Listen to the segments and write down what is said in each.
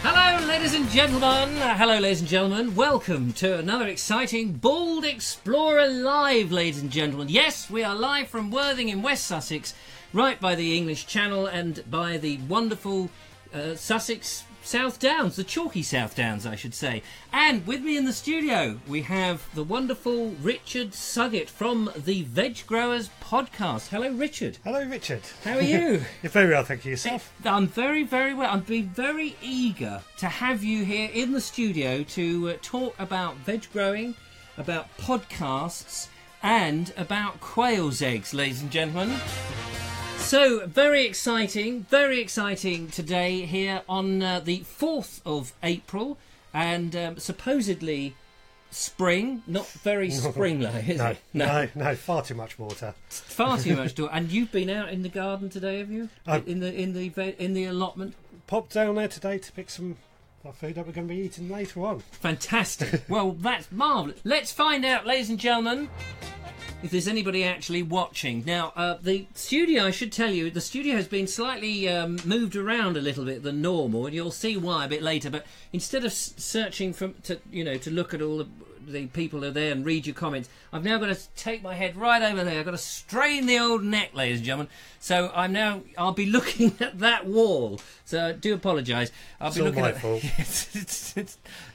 Hello, ladies and gentlemen. Hello, ladies and gentlemen. Welcome to another exciting Bald Explorer Live, ladies and gentlemen. Yes, we are live from Worthing in West Sussex, right by the English Channel and by the wonderful Sussex South Downs, the chalky South Downs, I should say. And with me in the studio, we have the wonderful Richard Suggett from the Veg Growers podcast. Hello, Richard. Hello, Richard. How are you? You're very well, thank you. Yourself? I'm very, very well. I'm being very eager to have you here in the studio to talk about veg growing, about podcasts, and about quail's eggs, ladies and gentlemen. So, very exciting today here on the 4th of April, and supposedly spring, not very spring-like, is it? No, far too much water. Far too much water. And you've been out in the garden today, have you? In the allotment? Popped down there today to pick some food that we're going to be eating later on. Fantastic. Well, that's marvellous. Let's find out, ladies and gentlemen, if there's anybody actually watching. Now, the studio, I should tell you, the studio has been slightly moved around a little bit than normal, and you'll see why a bit later. But instead of searching to look at all the people who are there and read your comments, I've now got to take my head right over there. I've got to strain the old neck, ladies and gentlemen. So I'll be looking at that wall. So I do apologise. It's not my fault.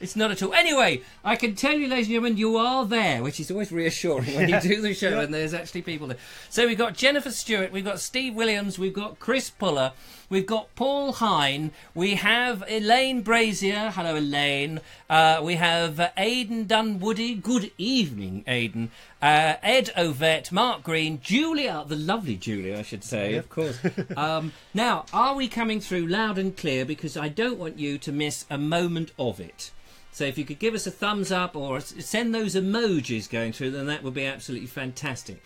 It's not at all. Anyway, I can tell you, ladies and gentlemen, you are there, which is always reassuring when you do the show and there's actually people there. So we've got Jennifer Stewart, we've got Steve Williams, we've got Chris Puller, we've got Paul Hine, we have Elaine Brazier. Hello, Elaine. We have Aidan Dunwoody. Good evening, Aidan. Ed Ovett, Mark Green, Julia, the lovely Julia, I should say, of course. Now, are we coming through loud and clear? Because I don't want you to miss a moment of it. So if you could give us a thumbs up or send those emojis going through, then that would be absolutely fantastic.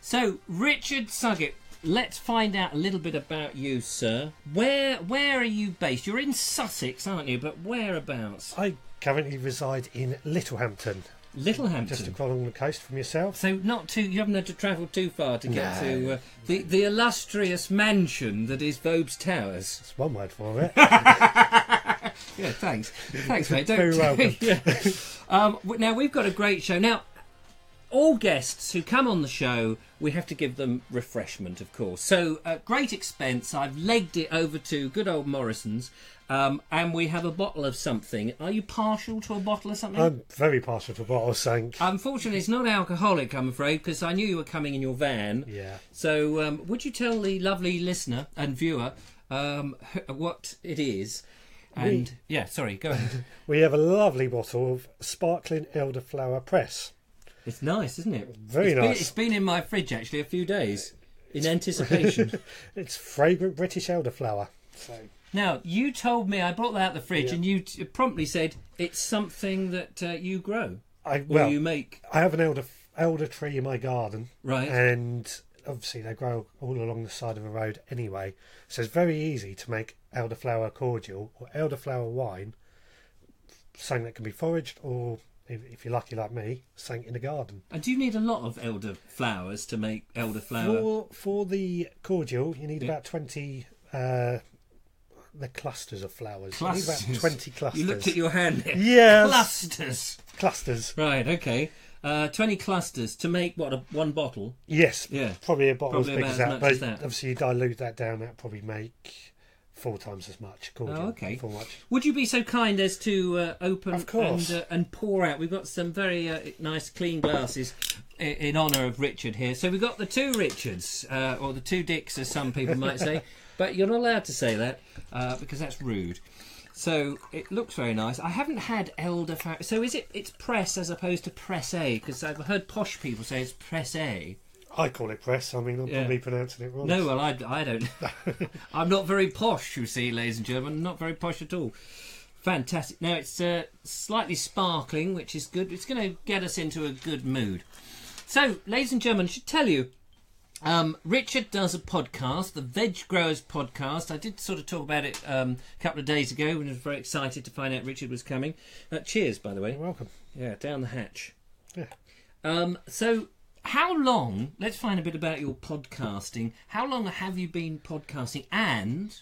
So, Richard Suggett, let's find out a little bit about you, sir. Where are you based? You're in Sussex, aren't you? But whereabouts? I currently reside in Littlehampton. Littlehampton, just across along the coast from yourself. So you haven't had to travel too far to get to the illustrious mansion that is Vobes Towers. That's one word for it. Yeah, thanks, mate. Very welcome. Yeah. Now we've got a great show. Now, all guests who come on the show, we have to give them refreshment, of course. So, at great expense, I've legged it over to good old Morrison's. And we have a bottle of something. Are you partial to a bottle of something? I'm very partial to a bottle of something. Unfortunately, it's not alcoholic, I'm afraid, because I knew you were coming in your van. Yeah. So, would you tell the lovely listener and viewer what it is? And sorry, go ahead. We have a lovely bottle of sparkling elderflower press. It's nice, isn't it? Very nice. It's been in my fridge actually a few days in anticipation. It's fragrant British elderflower. So. Now, you told me, I brought that out the fridge, and you promptly said it's something that you grow, you make. I have an elder tree in my garden, right? And obviously they grow all along the side of a road anyway, so it's very easy to make elderflower cordial or elderflower wine, something that can be foraged or, if you're lucky like me, something in the garden. And do you need a lot of elderflowers to make elderflower? For the cordial, you need about 20... the clusters of flowers. Clusters. You need about 20 clusters. You looked at your hand there. Yes. Clusters. Right, okay. 20 clusters to make, one bottle? Yes. Yeah. Probably a bottle as big as that. But that. Obviously you dilute that down, that'd probably make 4 times as much cordial. Oh, okay. 4 much. Would you be so kind as to open of course. And pour out? We've got some very nice clean glasses in honour of Richard here. So we've got the two Richards, or the two Dicks as some people might say. But you're not allowed to say that because that's rude. So it looks very nice. I haven't had elderflower. So it's press as opposed to press A? Because I've heard posh people say it's press A. I call it press. I mean, I'm probably pronouncing it wrong. No, well, I don't. I'm not very posh, you see, ladies and gentlemen. Not very posh at all. Fantastic. Now it's slightly sparkling, which is good. It's going to get us into a good mood. So, ladies and gentlemen, I should tell you, Richard does a podcast, the Veg Growers podcast. I did sort of talk about it a couple of days ago and I was very excited to find out Richard was coming. Cheers, by the way. You're welcome. Yeah, down the hatch. Yeah. So, how long, let's find a bit about your podcasting. How long have you been podcasting and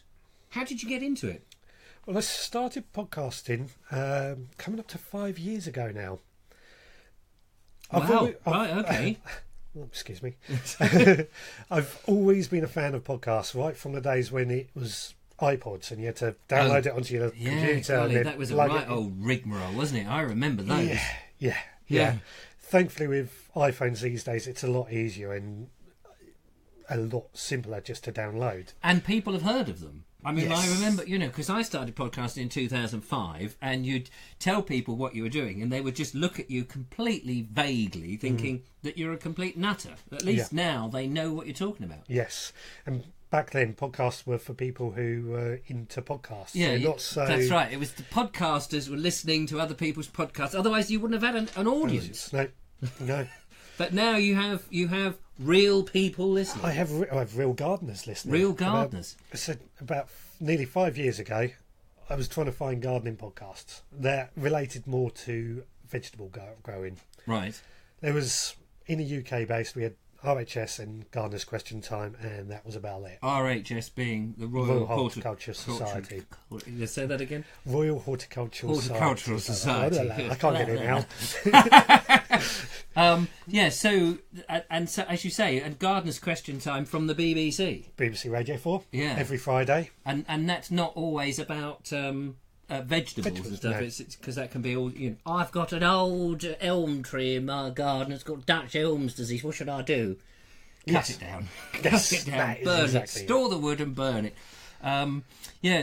how did you get into it? Well, I started podcasting coming up to 5 years ago now. Wow, right, okay. Excuse me. I've always been a fan of podcasts, right from the days when it was iPods and you had to download it onto your computer. Golly, and that was a right old rigmarole, wasn't it? I remember those. Yeah. Thankfully, with iPhones these days, it's a lot easier and a lot simpler just to download. And people have heard of them. I mean, Yes. I remember, because I started podcasting in 2005, and you'd tell people what you were doing, and they would just look at you completely vaguely, thinking that you're a complete nutter. At least now they know what you're talking about. Yes. And back then, podcasts were for people who were into podcasts. Yeah, not so... that's right. It was the podcasters were listening to other people's podcasts. Otherwise, you wouldn't have had an audience. No. But now you have real people listening. I have real gardeners listening. Real gardeners. About nearly 5 years ago, I was trying to find gardening podcasts that related more to vegetable growing. Right. There was, in the UK based, we had RHS and Gardener's Question Time, and that was about it. RHS being the Royal Horticultural Society. You say that again? Royal Horticultural Society. I can't get it now. So as you say, and Gardener's Question Time from the BBC. BBC Radio 4. Yeah. Every Friday. And that's not always about vegetables and stuff. No. It's because that can be all. I've got an old elm tree in my garden. It's got Dutch elms disease. What should I do? Cut it down. Yes, Cut it down. that is Burn exactly it. Store the wood and burn it.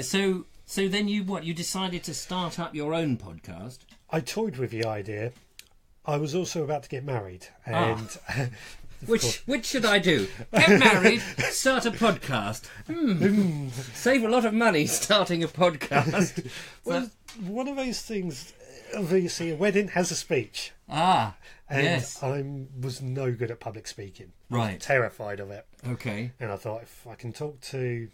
So then you decided to start up your own podcast. I toyed with the idea. I was also about to get married, and Which should I do? Get married, start a podcast. Save a lot of money starting a podcast. well, one of those things. Obviously, a wedding has a speech. And yes. I was no good at public speaking. Right. I was terrified of it. Okay. And I thought, if I can talk to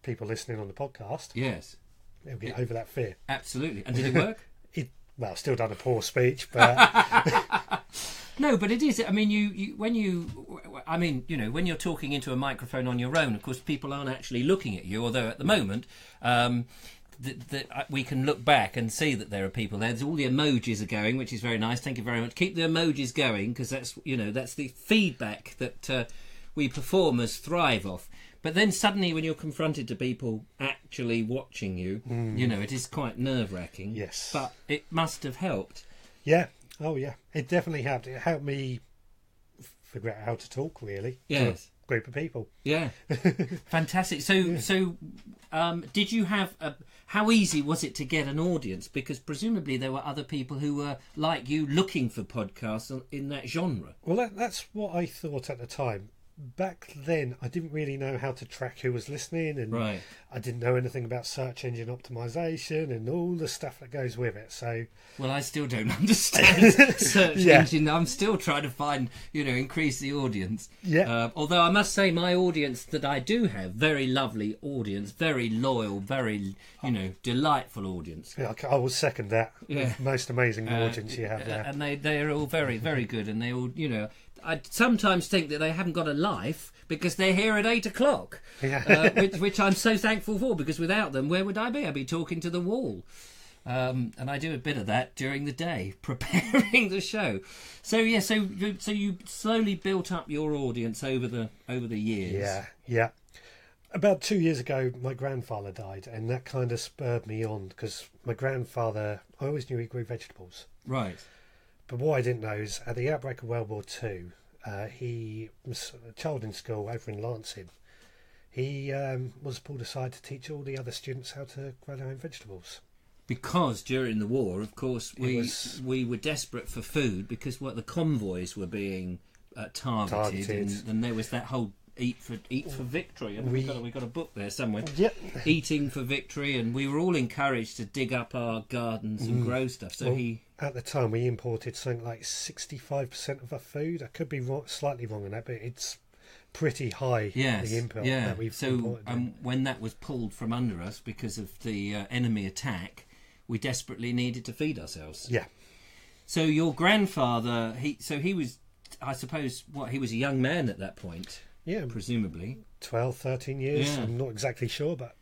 people listening on the podcast, yes, they'll get over that fear. Absolutely. And did it work? Still done a poor speech, but no, but it is. I mean, when you're talking into a microphone on your own, of course, people aren't actually looking at you. Although at the moment, we can look back and see that there are people there. All the emojis are going, which is very nice. Thank you very much. Keep the emojis going, because that's the feedback that we performers thrive off. But then suddenly, when you're confronted to people actually watching you, it is quite nerve-wracking. Yes. But it must have helped. Yeah. Oh, yeah. It definitely helped. It helped me figure out how to talk, really. Yes. To a group of people. Yeah. Fantastic. So, did you have how easy was it to get an audience? Because presumably there were other people who were like you looking for podcasts in that genre. Well, that's what I thought at the time. Back then, I didn't really know how to track who was listening, and right. I didn't know anything about search engine optimization and all the stuff that goes with it. So, well, I still don't understand search engine. I'm still trying to find, increase the audience. Yeah. Although I must say, my audience that I do have, very lovely audience, very loyal, very, delightful audience. Yeah, I will second that. Yeah. Most amazing audience you have there. And they're all very, very good, and they all, I sometimes think that they haven't got a life because they're here at 8 o'clock, which I'm so thankful for, because without them, where would I be? I'd be talking to the wall. And I do a bit of that during the day, preparing the show. So you slowly built up your audience over the years. Yeah. About 2 years ago, my grandfather died, and that kind of spurred me on, because my grandfather, I always knew he grew vegetables. Right. But what I didn't know is, at the outbreak of World War II, he was a child in school over in Lancing. He was pulled aside to teach all the other students how to grow their own vegetables. Because during the war, of course, we were desperate for food, because the convoys were being targeted. And there was that whole eat for victory, and we got a book there somewhere. Yep. Eating for victory, and we were all encouraged to dig up our gardens and grow stuff. So at the time, we imported something like 65% of our food. I could be slightly wrong on that, but it's pretty high. Yes, the import that we've imported. So when that was pulled from under us because of the enemy attack, we desperately needed to feed ourselves. Yeah. So your grandfather, he was, I suppose, he was a young man at that point. Yeah, presumably 12, 13 years. Yeah. I'm not exactly sure, but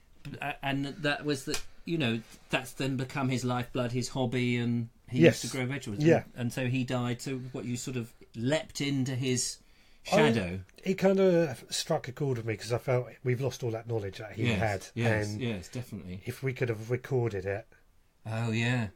and that was the, you know, that's then become his lifeblood, his hobby, and he used to grow vegetables. Yeah. And so he died. So what, you sort of leapt into his shadow. It kind of struck a chord with me because I felt we've lost all that knowledge that he had. Yes, yes, definitely. If we could have recorded it. Oh, yeah.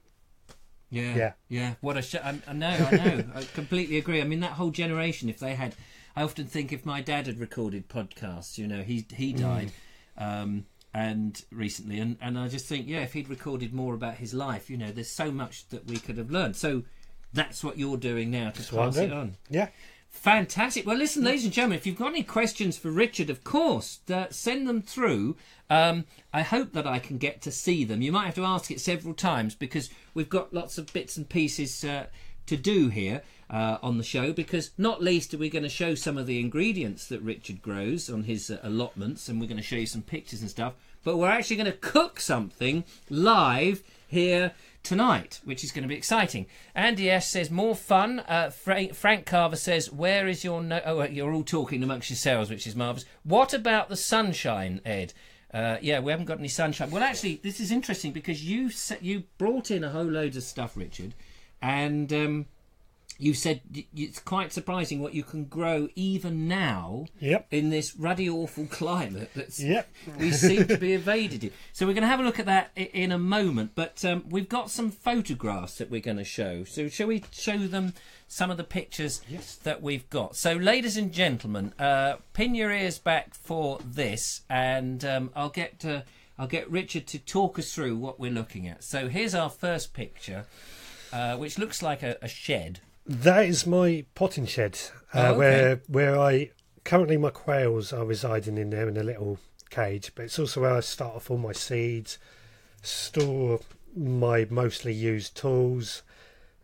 Yeah. What a I know. I completely agree. I mean, that whole generation, if they had... I often think if my dad had recorded podcasts, you know, he died and recently, and I just think, if he'd recorded more about his life, you know, there's so much that we could have learned. So that's what you're doing now to pass it on. Yeah. Fantastic. Well, listen, ladies and gentlemen, if you've got any questions for Richard, of course, send them through. I hope that I can get to see them. You might have to ask it several times because we've got lots of bits and pieces to do here on the show, because not least are we going to show some of the ingredients that Richard grows on his allotments, and we're going to show you some pictures and stuff. But we're actually going to cook something live here tonight, which is going to be exciting. Andy S says more fun. Frank Carver says, where is your you're all talking amongst yourselves, which is marvellous. What about the sunshine, Ed? We haven't got any sunshine. Well, actually, this is interesting because you brought in a whole load of stuff, Richard, and you said it's quite surprising what you can grow even now in this ruddy, awful climate that's we seem to be evaded in. So we're going to have a look at that in a moment, but we've got some photographs that we're going to show. So shall we show them some of the pictures that we've got? So, ladies and gentlemen, pin your ears back for this, and I'll get Richard to talk us through what we're looking at. So here's our first picture, which looks like a shed. That is my potting shed, where I currently my quails are residing in there in a little cage. But it's also where I start off all my seeds, store my mostly used tools,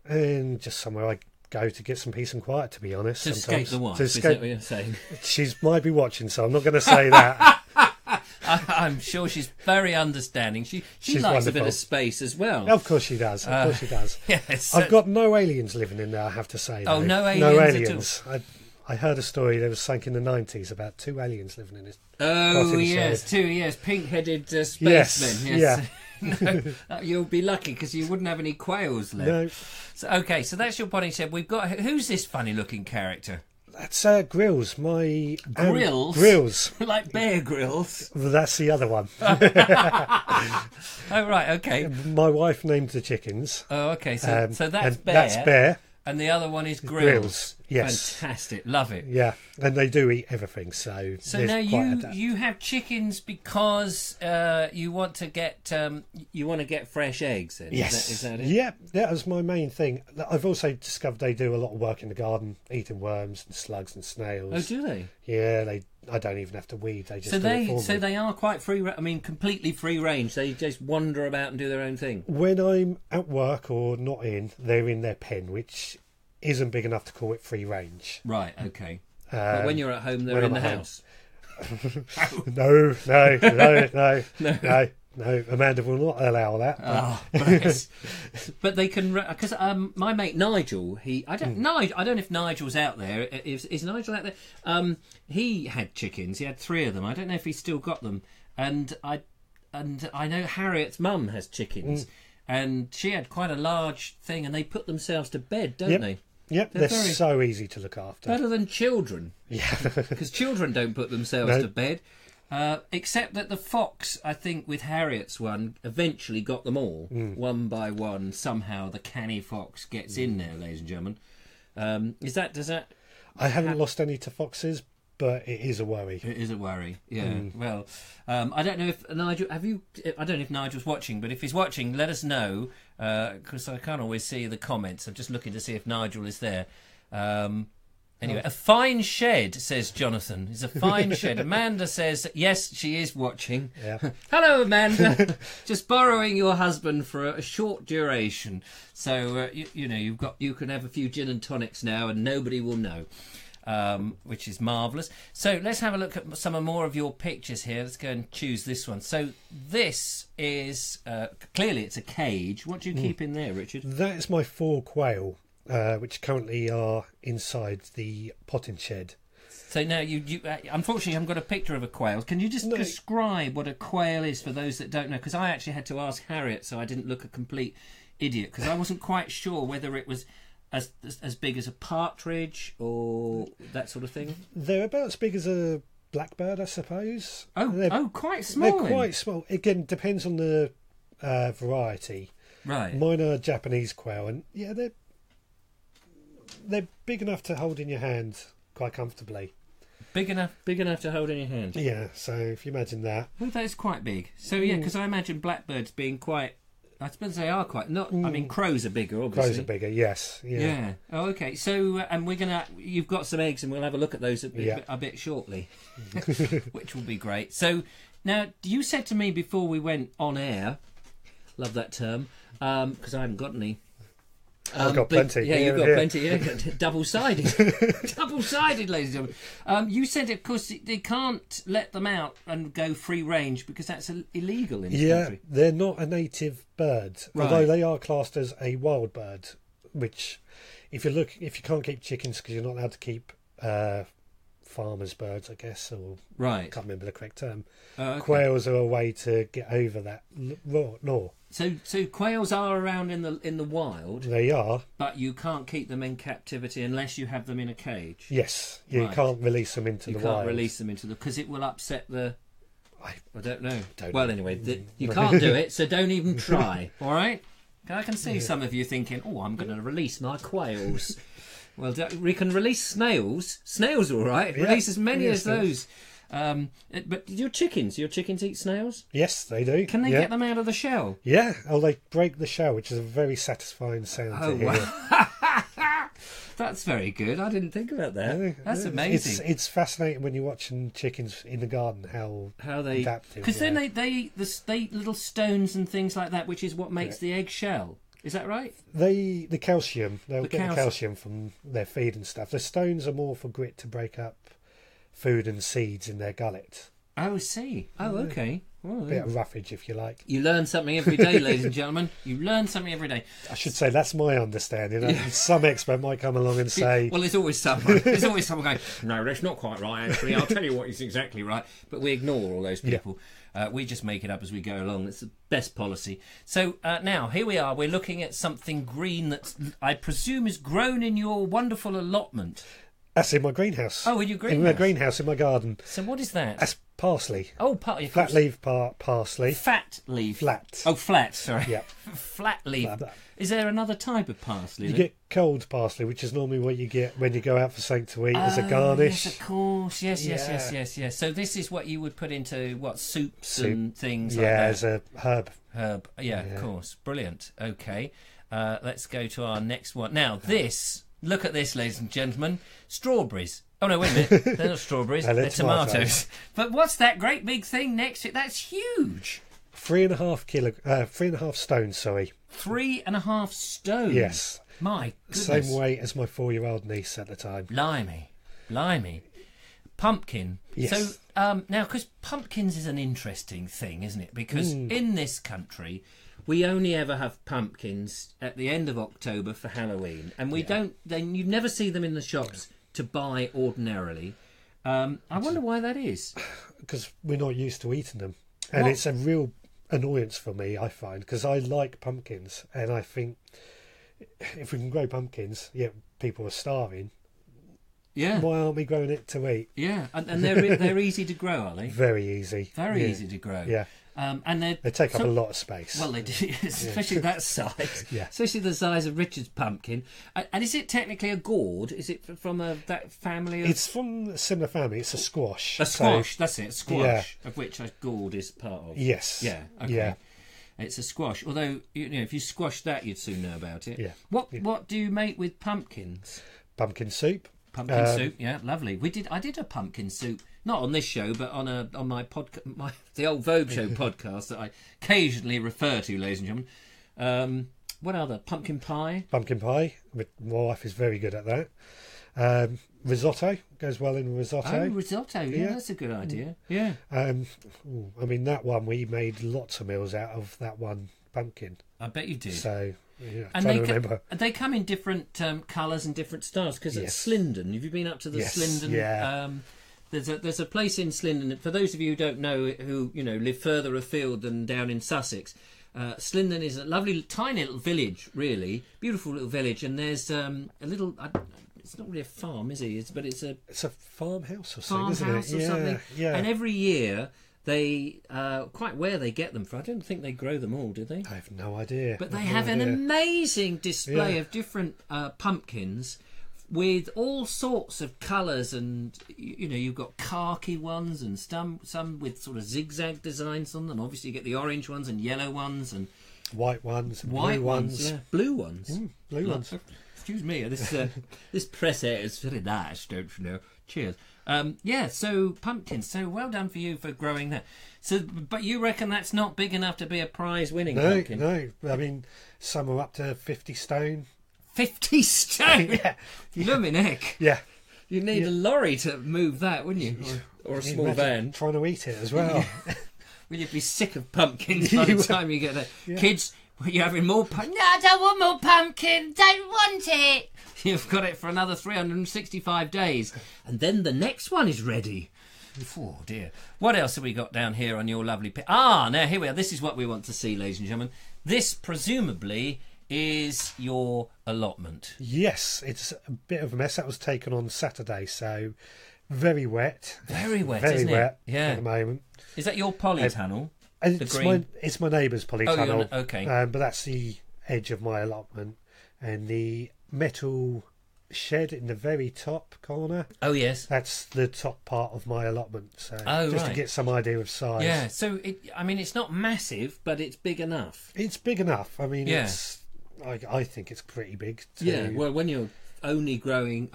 and just somewhere I go to get some peace and quiet. To be honest, to escape the wife. Is that what you're saying? She might be watching, so I'm not going to say that. I'm sure she's very understanding. She likes wonderful. A bit of space as well. Of course she does. Of course she does. Yes. I've got no aliens living in there, I have to say. Oh, though. No aliens at all. I heard a story that was sank in the 90s about 2 aliens living in it. Oh, yes, shed. 2 pink-headed spacemen. Yes. No, you'll be lucky because you wouldn't have any quails left. No. So that's your potting shed. We've got... Who's this funny-looking character? That's Grills, my... Grills? Grills. Like Bear Grylls? Well, that's the other one. Oh, right, okay. My wife named the chickens. Oh, okay, so that's Bear. That's Bear. And the other one is Grills. Yes. Fantastic, love it. Yeah, and they do eat everything, so now you have chickens because you want to get fresh eggs then? Yes. Is that it? Yeah, that was my main thing. I've also discovered they do a lot of work in the garden, eating worms and slugs and snails. Oh, do they? Yeah, I don't even have to weed. They just do it for me. So they are quite free. I mean, completely free range. They just wander about and do their own thing. When I'm at work or not in, they're in their pen, which isn't big enough to call it free range. Right. Okay. But when you're at home, they're in the house. No. Amanda will not allow that. But they can, because my mate Nigel, I don't know if Nigel's out there. Is Nigel out there? He had chickens. He had 3 of them. I don't know if he's still got them. And I know Harriet's mum has chickens, and she had quite a large thing. And they put themselves to bed, don't they? Yep, they're so easy to look after. Better than children. Yeah. Because children don't put themselves to bed. Except that the fox, I think, with Harriet's one, eventually got them all. One by one, somehow the canny fox gets in there, ladies and gentlemen. Does that... I haven't lost any to foxes, but it is a worry. It is a worry, yeah. Well, I don't know if Nigel... I don't know if Nigel's watching, but if he's watching, let us know, because I can't always see the comments. I'm just looking to see if Nigel is there. Anyway, a fine shed, says Jonathan. It's a fine shed. Amanda says, yes, she is watching. Yeah. Hello, Amanda. Just borrowing your husband for a short duration. So, you can have a few gin and tonics now and nobody will know, which is marvellous. So let's have a look at some more of your pictures here. Let's go and choose this one. So this is, clearly it's a cage. What do you keep in there, Richard? That is my 4 quail. Which currently are inside the potting shed. So now you unfortunately haven't got a picture of a quail. Can you just describe what a quail is for those that don't know? Because I actually had to ask Harriet, so I didn't look a complete idiot, because I wasn't quite sure whether it was as big as a partridge or that sort of thing. They're about as big as a blackbird, I suppose. Quite small. They're quite small. Again, depends on the variety. Right. Mine are Japanese quail, and yeah, they're big enough to hold in your hand quite comfortably. Big enough to hold in your hand. Yeah, so if you imagine that. Well, that is quite big. So yeah, because I imagine blackbirds being quite. I suppose they are quite. Not. I mean, crows are bigger, obviously. Crows are bigger, yes. Yeah. Oh, okay. So, and we're gonna. You've got some eggs, and we'll have a look at those a bit shortly, which will be great. So, now you said to me before we went on air. Love that term, because I haven't got any. I've got plenty. Yeah, you've got plenty. Yeah, double-sided, double-sided, ladies and gentlemen. You said, of course, they can't let them out and go free range because that's illegal in this country. Yeah, they're not a native bird, although they are classed as a wild bird. Which, if you can't keep chickens because you're not allowed to keep farmers' birds, I guess, or I can't remember the correct term. Okay. Quails are a way to get over that law. So quails are around in the wild. They are, but you can't keep them in captivity unless you have them in a cage. Yes, you can't release them into the wild. You can't release them into because it will upset the. I don't know. Anyway, you can't do it, so don't even try. All right. I can see some of you thinking, "Oh, I'm going to release my quails." Well, we can release snails. Snails, all right. Release as many as those. But your chickens eat snails? Yes, they do. Can they get them out of the shell? Yeah. Oh, they break the shell, which is a very satisfying sound to hear. Wow. That's very good. I didn't think about that. That's amazing. It's fascinating when you're watching chickens in the garden how they adaptive. Because then they eat little stones and things like that, which is what makes the egg shell. Is that right? The calcium. They'll get the calcium from their feed and stuff. The stones are more for grit to break up food and seeds in their gullet. Oh, I see. Oh, okay. Well, a bit of roughage, if you like. You learn something every day, ladies and gentlemen. You learn something every day. I should say that's my understanding. Some expert might come along and say... Well, there's always someone. There's always someone going, no, that's not quite right, actually. I'll tell you what is exactly right. But we ignore all those people. Yeah. We just make it up as we go along. It's the best policy. So now, here we are. We're looking at something green that I presume is grown in your wonderful allotment. That's in my greenhouse. Oh, in your greenhouse? In my greenhouse, in my garden. So what is that? That's parsley. Oh, flat leaf parsley. Fat leaf. Flat. Oh, flat. Sorry. Yeah. Flat leaf. Flat. Is there another type of parsley? You get cold parsley, which is normally what you get when you go out for something to eat as a garnish. Yes, of course. Yes. So this is what you would put into soups and things like that. Yeah, as a herb. Herb. Yeah, of course. Brilliant. Okay. Let's go to our next one. Now this. Look at this, ladies and gentlemen. Strawberries. Oh, no, wait a minute. They're not strawberries. They're tomatoes. But what's that great big thing next to it? That's huge. 3.5 stones, sorry. 3.5 stones? Yes. My goodness. Same weight as my 4-year-old niece at the time. Blimey. Pumpkin. Yes. So, now, because pumpkins is an interesting thing, isn't it? Because in this country... we only ever have pumpkins at the end of October for Halloween, and we don't. Then you never see them in the shops to buy ordinarily. I wonder why that is. Because we're not used to eating them, and it's a real annoyance for me. I find because I like pumpkins, and I think if we can grow pumpkins, people are starving. Yeah. Why aren't we growing it to eat? Yeah, and they're easy to grow, are they? Very easy. Very easy to grow. Yeah. And they take up a lot of space. Well, they do, especially that size. Yeah. Especially the size of Richard's pumpkin. And is it technically a gourd? Is it from that family? It's from a similar family. It's a squash. A squash, that's it. Squash, of which a gourd is part of. Yes. Yeah. Okay. Yeah. It's a squash. Although if you squash that, you'd soon know about it. Yeah. What do you make with pumpkins? Pumpkin soup. Pumpkin soup, yeah, lovely. I did a pumpkin soup, not on this show, but on my podcast, the old Vobes show podcast that I occasionally refer to, ladies and gentlemen. What other? Pumpkin pie. Pumpkin pie. My wife is very good at that. Risotto goes well in risotto. Oh, risotto, yeah, that's a good idea. Yeah. I mean that one we made lots of meals out of that one pumpkin. I bet you did. So, yeah, And trying to remember. they come in different colours and different styles. Because at Slindon, have you been up to the Slindon? Yeah. There's a place in Slindon. For those of you who don't know, who live further afield than down in Sussex, Slindon is a lovely, tiny little village. Really beautiful little village. And there's a little. It's not really a farm, is it? But it's a farmhouse or something, isn't it? Or something. Yeah. And every year they quite where they get them from. I don't think they grow them all, do they? I have no idea. But they have an amazing display of different pumpkins with all sorts of colours, and you've got khaki ones and some with sort of zigzag designs on them. Obviously, you get the orange ones and yellow ones and white ones, and white blue ones, blue ones, blue ones. Excuse me, this press air is very nice, don't you know? Cheers. So pumpkins. So well done for you for growing that. So, but you reckon that's not big enough to be a prize-winning pumpkin? No. I mean, some are up to 50 stone. 50 stone? Yeah. Lummin' heck. Yeah. You'd need a lorry to move that, wouldn't you? Or a small van. Trying to eat it as well. Well, you'd be sick of pumpkins by the time you get there. Yeah. Kids, you're having more pumpkin. No, I don't want more pumpkin. Don't want it. You've got it for another 365 days. And then the next one is ready. Oh, dear. What else have we got down here on your lovely... now here we are. This is what we want to see, ladies and gentlemen. This, presumably, is your allotment. Yes, it's a bit of a mess. That was taken on Saturday, so very wet. Very wet, very isn't wet it? Yeah. at the moment. Is that your polytunnel? It's my neighbour's polytunnel. Oh, okay. But that's the edge of my allotment, and the metal shed in the very top corner. Oh, yes. That's the top part of my allotment. So to get some idea of size. Yeah. So it's not massive, but it's big enough. It's big enough. I mean, I think it's pretty big. Yeah. Well, when you're only growing,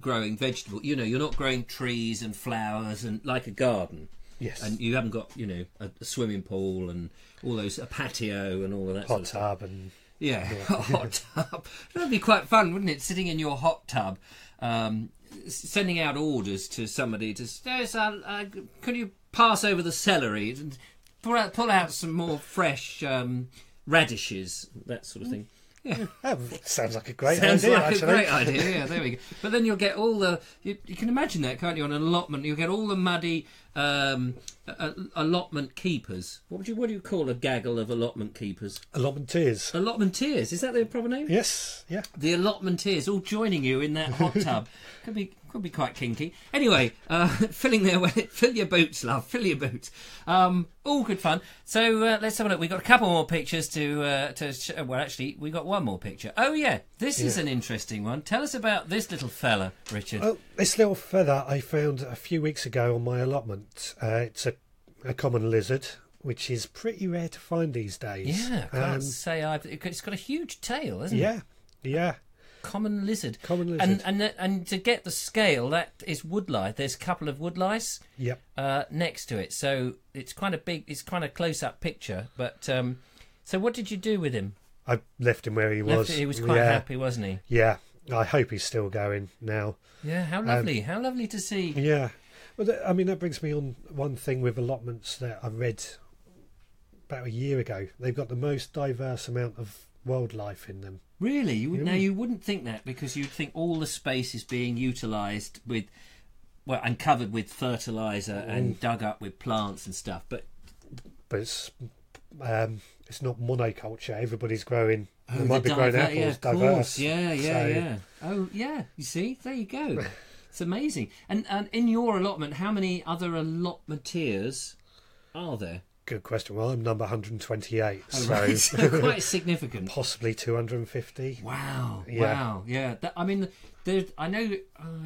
growing vegetable. You're not growing trees and flowers and like a garden. Yes. And you haven't got, a swimming pool and all those, a patio and all of that hot sort tub and... Yeah, hot tub. That'd be quite fun, wouldn't it? Sitting in your hot tub, sending out orders to somebody to say, could you pass over the celery and pull out some more fresh radishes, that sort of thing. Yeah. That sounds like a great Sounds idea. like actually. a great idea. Yeah, there we go. But then you'll get all the. You can imagine that, can't you? On an allotment, you'll get all the muddy allotment keepers. What do you call a gaggle of allotment keepers? Allotmenteers. Allotmenteers. Is that their proper name? Yes. Yeah. The allotmenteers all joining you in that hot tub. Could be quite kinky. Anyway, fill your boots, love. Fill your boots. All good fun. So let's have a look. We've got a couple more pictures well, actually, we got one more picture. Oh yeah, this is an interesting one. Tell us about this little fella, Richard. Well, this little feather I found a few weeks ago on my allotment. It's a common lizard, which is pretty rare to find these days. Yeah, I can't say it's got a huge tail, hasn't it? Yeah. Common lizard. Common lizard. And to get the scale, that is woodlice. There's a couple of woodlice next to it. So it's quite a big, it's quite a close-up picture. But so what did you do with him? I left him where he was. He was quite happy, wasn't he? Yeah. I hope he's still going now. Yeah, how lovely. How lovely to see. Yeah. Well, that brings me on one thing with allotments that I read about a year ago. They've got the most diverse amount of wildlife in them. Really? You wouldn't think that, because you'd think all the space is being utilised and covered with fertiliser and dug up with plants and stuff. But it's not monoculture. Everybody's growing. They might be growing apples. Diverse. Yeah. Oh yeah. You see, there you go. It's amazing. And in your allotment, how many other allotmenteers are there? Good question. Well, I'm number 128, so quite significant. Possibly 250. Wow. Yeah. Wow. Yeah. I know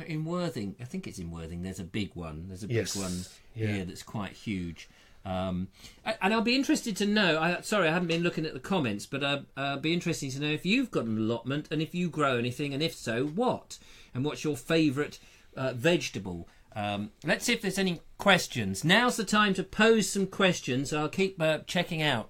in Worthing, I think it's in Worthing, there's a big one. There's a big one here that's quite huge. And I'll be interested to know, I haven't been looking at the comments, but I'll be interested to know if you've got an allotment and if you grow anything, and if so, what? And what's your favourite vegetable? Let's see if there's any questions. Now's the time to pose some questions. I'll keep checking out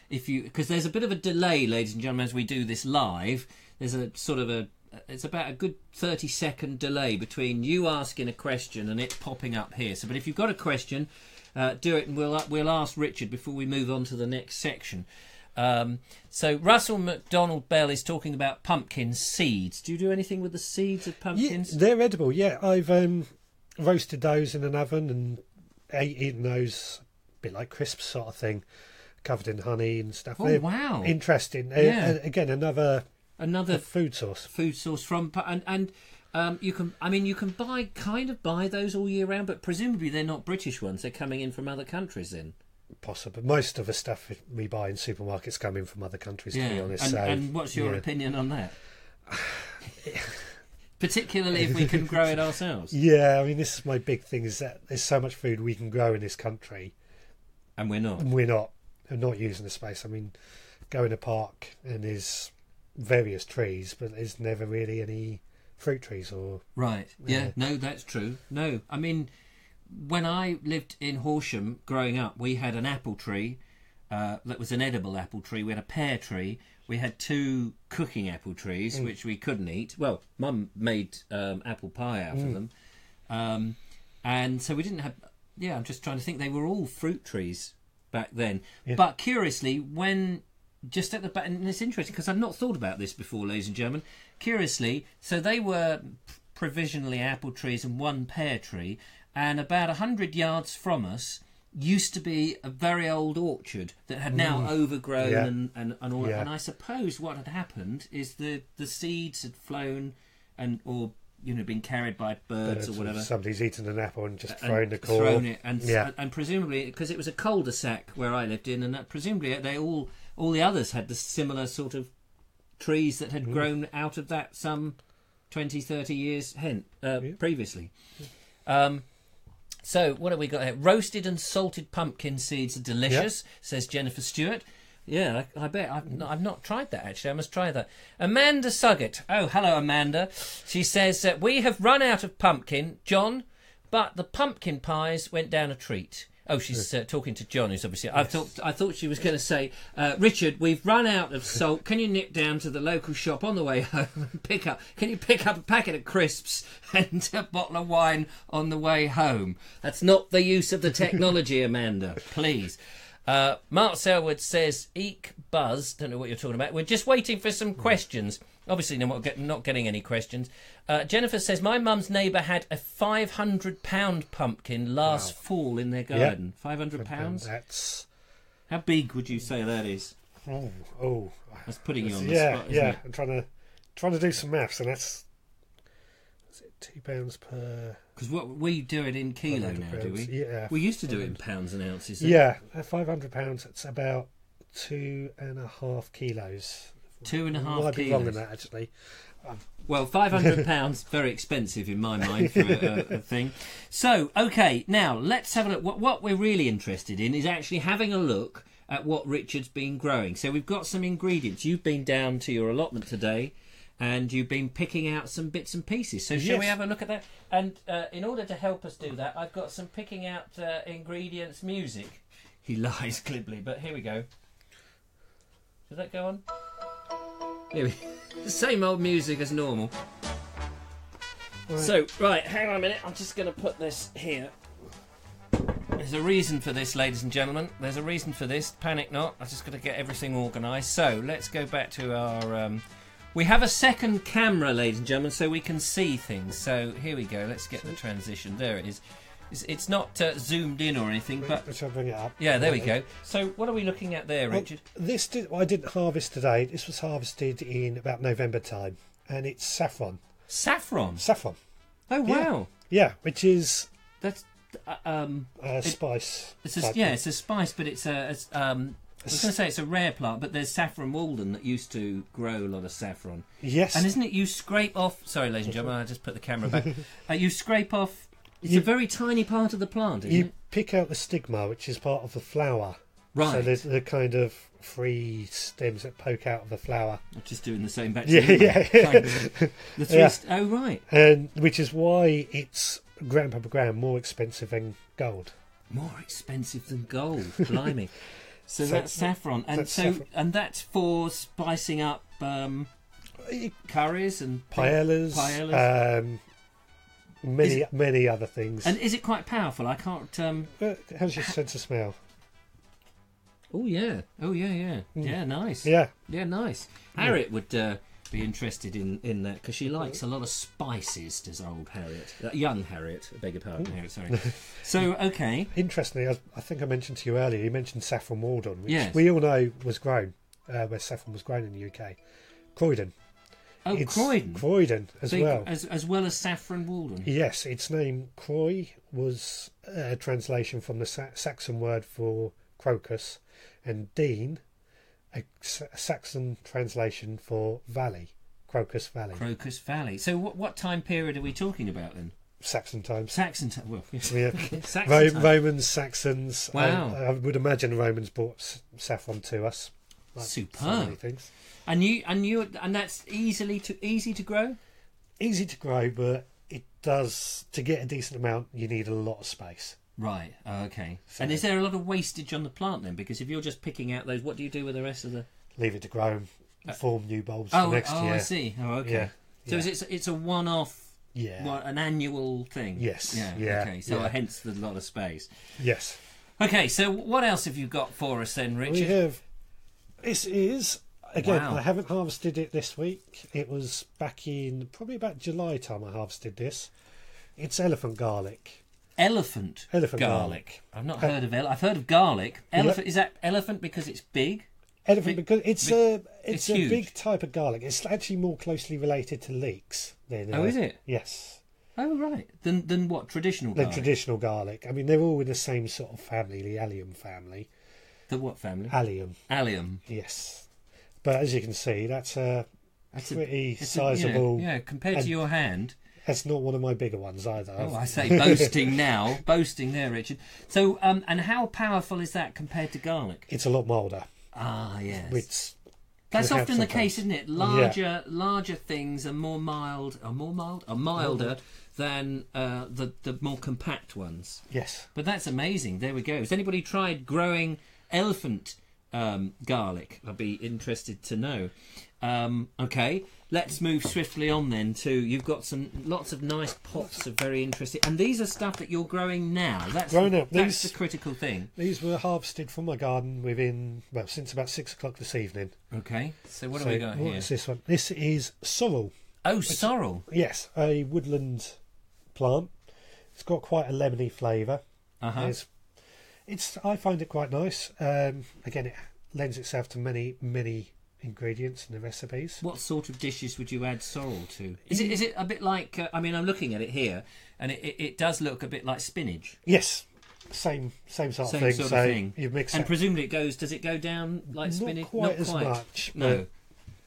because there's a bit of a delay, ladies and gentlemen, as we do this live. There's it's about a good 30-second delay between you asking a question and it popping up here. But if you've got a question, do it, and we'll ask Richard before we move on to the next section. So Russell McDonald Bell is talking about pumpkin seeds. Do you do anything with the seeds of pumpkins? Yeah, they're edible. Yeah, I've roasted those in an oven and eaten those a bit like crisps sort of thing, covered in honey and stuff. Oh, wow! Interesting. Yeah. Again, another food source. Food source from and you can buy those all year round, but presumably they're not British ones. They're coming in from other countries then. Possible. Most of the stuff we buy in supermarkets come in from other countries, to be honest. And what's your opinion on that? Particularly if we can grow it ourselves. Yeah, I mean, this is my big thing, is that there's so much food we can grow in this country. And we're not. We're not using the space. I mean, go in a park and there's various trees, but there's never really any fruit trees or... Right, yeah, no, that's true. No, I mean... When I lived in Horsham growing up, we had an apple tree that was an edible apple tree. We had a pear tree. We had 2 cooking apple trees, which we couldn't eat. Well, Mum made apple pie out of them. And so we didn't have... Yeah, I'm just trying to think. They were all fruit trees back then. Yeah. But curiously, when... Just at the back... And it's interesting, because I've not thought about this before, ladies and gentlemen. Curiously, so they were provisionally apple trees and 1 pear tree... And about 100 yards from us used to be a very old orchard that had now overgrown and all that. And I suppose what had happened is the seeds had flown or been carried by birds or whatever. Somebody's eaten an apple and just thrown the core. Thrown it, and presumably because it was a cul-de-sac where I lived in, and that presumably they all the others had the similar sort of trees that had grown out of that some 20, 30 years previously. So, what have we got here? Roasted and salted pumpkin seeds are delicious, says Jennifer Stewart. Yeah, I bet. I've not tried that, actually. I must try that. Amanda Suggett. Oh, hello, Amanda. She says, we have run out of pumpkin, John, but the pumpkin pies went down a treat. Oh, she's talking to John, who's obviously... Yes. I thought she was going to say, Richard, we've run out of salt. Can you nip down to the local shop on the way home and Can you pick up a packet of crisps and a bottle of wine on the way home? That's not the use of the technology, Amanda. Please. Mark Selwood says, eek buzz. Don't know what you're talking about. We're just waiting for some questions. Obviously, not getting any questions. Jennifer says, my mum's neighbour had a £500 pumpkin last fall in their garden. £500? That's... How big would you say that is? Oh. That's putting you on the spot, isn't it? I'm trying to do some maths, and that's... Is it £2 per... Because what we do it in kilo now, do we? Yeah. We used to do it in pounds and ounces. Yeah, £500, that's about 2.5 kilos. 2.5 kilos. Might be wrong on that, actually. Well, £500, very expensive in my mind for a thing. So, okay, now let's have a look. What we're really interested in is actually having a look at what Richard's been growing. So we've got some ingredients. You've been down to your allotment today, and you've been picking out some bits and pieces. So shall we have a look at that? And in order to help us do that, I've got some picking out ingredients music. He lies glibly, but here we go. Does that go on? Here we the same old music as normal. Right. So, hang on a minute. I'm just going to put this here. There's a reason for this, ladies and gentlemen. There's a reason for this. Panic not. I'm just going to get everything organised. So, let's go back to our... We have a second camera, ladies and gentlemen, so we can see things. So, here we go. Let's get the transition. There it is. It's not zoomed in or anything, but... Shall I bring it up? Yeah, there we go. So, what are we looking at there, Richard? I didn't harvest today. This was harvested in about November time, and it's saffron. Saffron? Saffron. Oh, wow. Yeah, which is... That's... spice. It's a spice, but it's a... I was going to say it's a rare plant, but there's saffron Walden that used to grow a lot of saffron. Yes. And isn't it you scrape off... Sorry, ladies and gentlemen, I just put the camera back. You scrape off... It's a very tiny part of the plant, isn't it? You pick out the stigma, which is part of the flower. Right. So there's the kind of 3 stems that poke out of the flower. I'm just doing the same back. Oh, right. And which is why it's gram per gram more expensive than gold. More expensive than gold, blimey. So that's saffron, and saffron. And that's for spicing up curries and paellas. many other things. And is it quite powerful? I can't. How's your sense of smell? Oh yeah. Yeah, nice. Yeah, Nice. Harriet would be interested in that because she likes a lot of spices. Does old Harriet, young Harriet? I beg your pardon, Harriet. Sorry. So okay. Interestingly, I think I mentioned to you earlier. You mentioned saffron Walden, which Yes. we all know was grown where saffron was grown in the UK. Croydon. Oh, It's Croydon. Croydon as well. As well as saffron Walden. Yes, its name Croy was a translation from the Saxon word for crocus, and Dean, a Saxon translation for valley, Crocus Valley. Crocus Valley. So what time period are we talking about then? Saxon times. Saxon time. Well, Yeah. Saxon time. Romans, Saxons. Wow. I would imagine the Romans brought saffron to us. Like Superb. so many things. And that's easy to grow. Easy to grow, but it does, to get a decent amount, you need a lot of space. Right. Okay. So- And is there a lot of wastage on the plant then? Because if you're just picking out those, what do you do with the rest of the? Leave it to grow and form new bulbs for next year. I see. Oh, okay. Yeah, So yeah. it's a one-off, Yeah. an annual thing. Yes. Yeah. Yeah. Okay. So Yeah. hence the lot of space. Yes. Okay. So what else have you got for us then, Richard? We have. This is again. Wow. I haven't harvested it this week. It was back in probably about July time. I harvested this. It's elephant garlic. Elephant Elephant garlic. I've not heard of I've heard of garlic. Elephant. Is that elephant because it's big? Elephant because it's a huge. big type of garlic. It's actually more closely related to leeks than. Oh, is it? Yes. Oh, right. Than what? Traditional The garlic? traditional garlic. I mean, they're all in the same sort of family, the allium family. The what family? Allium. Allium. Yes. But as you can see, that's a pretty it's sizable. yeah, compared to your hand. That's not one of my bigger ones either. Oh, I say boasting now. Boasting there, Richard. So, and how powerful is that compared to garlic? It's a lot milder. Ah, yes. Which That's can have often the some case, isn't it? Larger things are milder than the more compact ones. Yes. But that's amazing. There we go. Has anybody tried growing elephant garlic? I'd be interested to know. Okay, let's move swiftly on then to, you've got lots of nice pots of very interesting, and these are stuff that you're growing now. That's the critical thing. These were harvested from my garden since about 6 o'clock this evening. Okay, so what have we got here? What's this one? This is sorrel. Oh, sorrel. Yes, a woodland plant. It's got quite a lemony flavour. I find it quite nice. Again, it lends itself to many ingredients in the recipes. What sort of dishes would you add sorrel to? Is it a bit like? I mean, I'm looking at it here, and it does look a bit like spinach. Yes, same sort of thing. Sort of thing. You mix and it. presumably does it go down like spinach? Not quite as much. No.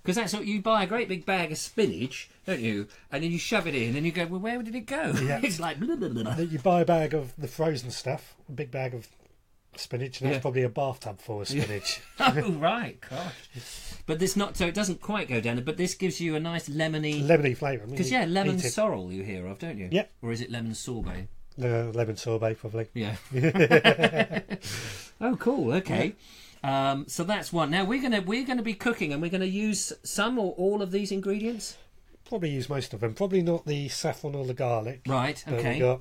Because that's what you buy, a great big bag of spinach, don't you? And then you shove it in, and you go, well, where did it go? Yeah. It's like blah, blah, blah. You buy a bag of the frozen stuff, a big bag of spinach, and that's probably a bathtub full of spinach. Oh, right, gosh. But this so it doesn't quite go down, but this gives you a nice lemony flavour. Because lemon sorrel you hear of, don't you? Yeah. Or is it lemon sorbet? Lemon sorbet, probably. Yeah. Oh, cool. Okay. So that's one. Now we're gonna be cooking, and we're gonna use some or all of these ingredients. Probably use most of them. Probably not the saffron or the garlic. Right. Okay.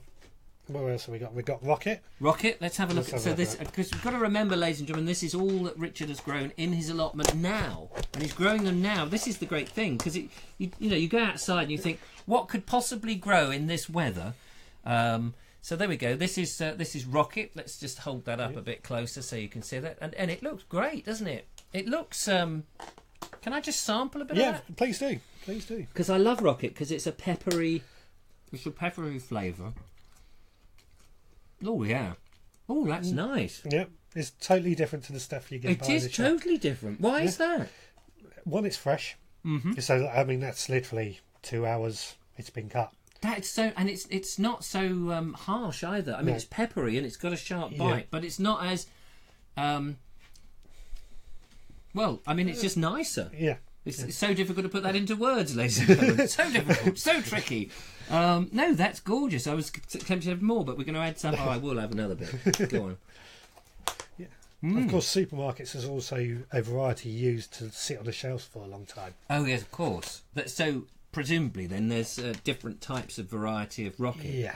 What else have we got? We've got rocket. Rocket. Let's have a look. So this, because we've got to remember, ladies and gentlemen, this is all that Richard has grown in his allotment now, and he's growing them now. This is the great thing, because you go outside and you think, what could possibly grow in this weather? So there we go. This is rocket. Let's just hold that up a bit closer so you can see that, and it looks great, doesn't it? It looks. Can I just sample a bit of that? Yeah, please do. Please do. Because I love rocket because it's a peppery flavour. Oh yeah. Oh, that's nice. Yeah, it's totally different to the stuff you get. It is totally different. Why is that? One, it's fresh. Mm-hmm. So I mean, that's literally 2 hours. It's been cut. That's so, and it's not so harsh either. I mean, it's peppery and it's got a sharp bite, but it's not as. Well, I mean, it's just nicer. Yeah. It's so difficult to put that into words, ladies and gentlemen. So difficult, so tricky. No, that's gorgeous. I was tempted to have more, but we're going to add some. Oh, I will have another bit. Go on. Yeah. Of course, supermarkets is also a variety used to sit on the shelves for a long time. Oh yes, of course. So presumably then there's different types of variety of rocket. Yeah.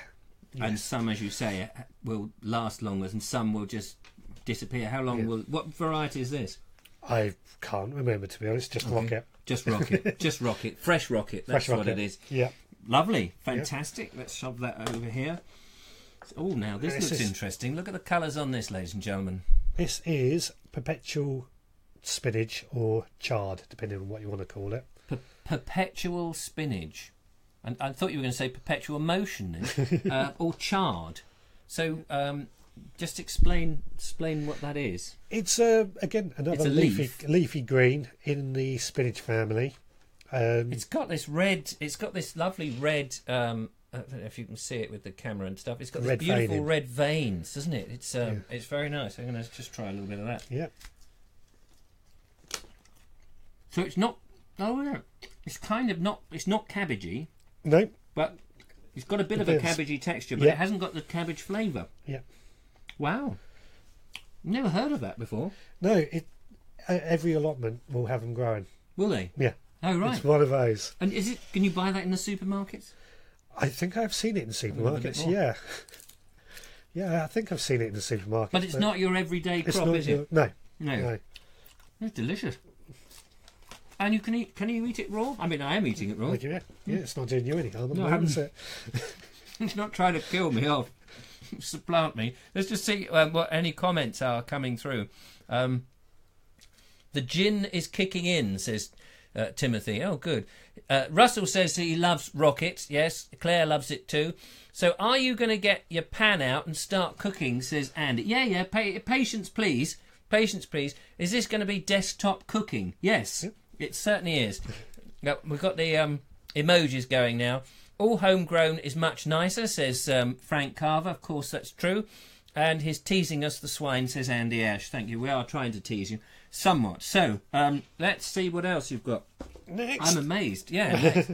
And some, as you say, will last longer, and some will just disappear. How long will... What variety is this? I can't remember, to be honest. Just rocket. Just rocket. Just rocket. Fresh rocket. That's what it is. Yeah. Lovely. Fantastic. Yeah. Let's shove that over here. Oh, now this looks interesting. Look at the colours on this, ladies and gentlemen. This is perpetual spinach or chard, depending on what you want to call it. Perpetual spinach. And I thought you were going to say perpetual motion then, or chard. So just explain what that is. It's again another leafy green in the spinach family. It's got this red. It's got this lovely red. I don't know if you can see it with the camera and stuff. It's got this beautiful red veins, doesn't it? It's very nice. I'm going to just try a little bit of that. Yeah. So it's not. Oh yeah. It's kind of not. It's not cabbagey. No. But it's got a bit of a cabbagey texture, but it hasn't got the cabbage flavour. Yeah. Wow. Never heard of that before. No, every allotment will have them growing. Will they? Yeah. Oh, right. It's one of those. And is it? Can you buy that in the supermarkets? I think I've seen it in the supermarkets, yeah. Yeah, I think I've seen it in the supermarkets. But it's not your everyday crop, is it? No. It's delicious. And you can eat. Can you eat it raw? I mean, I am eating it raw. Yeah, it's not doing you any harm. No, is it? It's not trying to kill me off, supplant me. Let's just see what any comments are coming through. The gin is kicking in, says Timothy. Oh, good. Russell says he loves rockets. Yes, Claire loves it too. So, are you going to get your pan out and start cooking? Says Andy. Yeah. Patience, please. Patience, please. Is this going to be desktop cooking? Yes. Yep. It certainly is. Now, we've got the emojis going now. All homegrown is much nicer, says Frank Carver. Of course, that's true. And he's teasing us, the swine, says Andy Ash. Thank you. We are trying to tease you somewhat. So, let's see what else you've got. Next. I'm amazed. Yeah.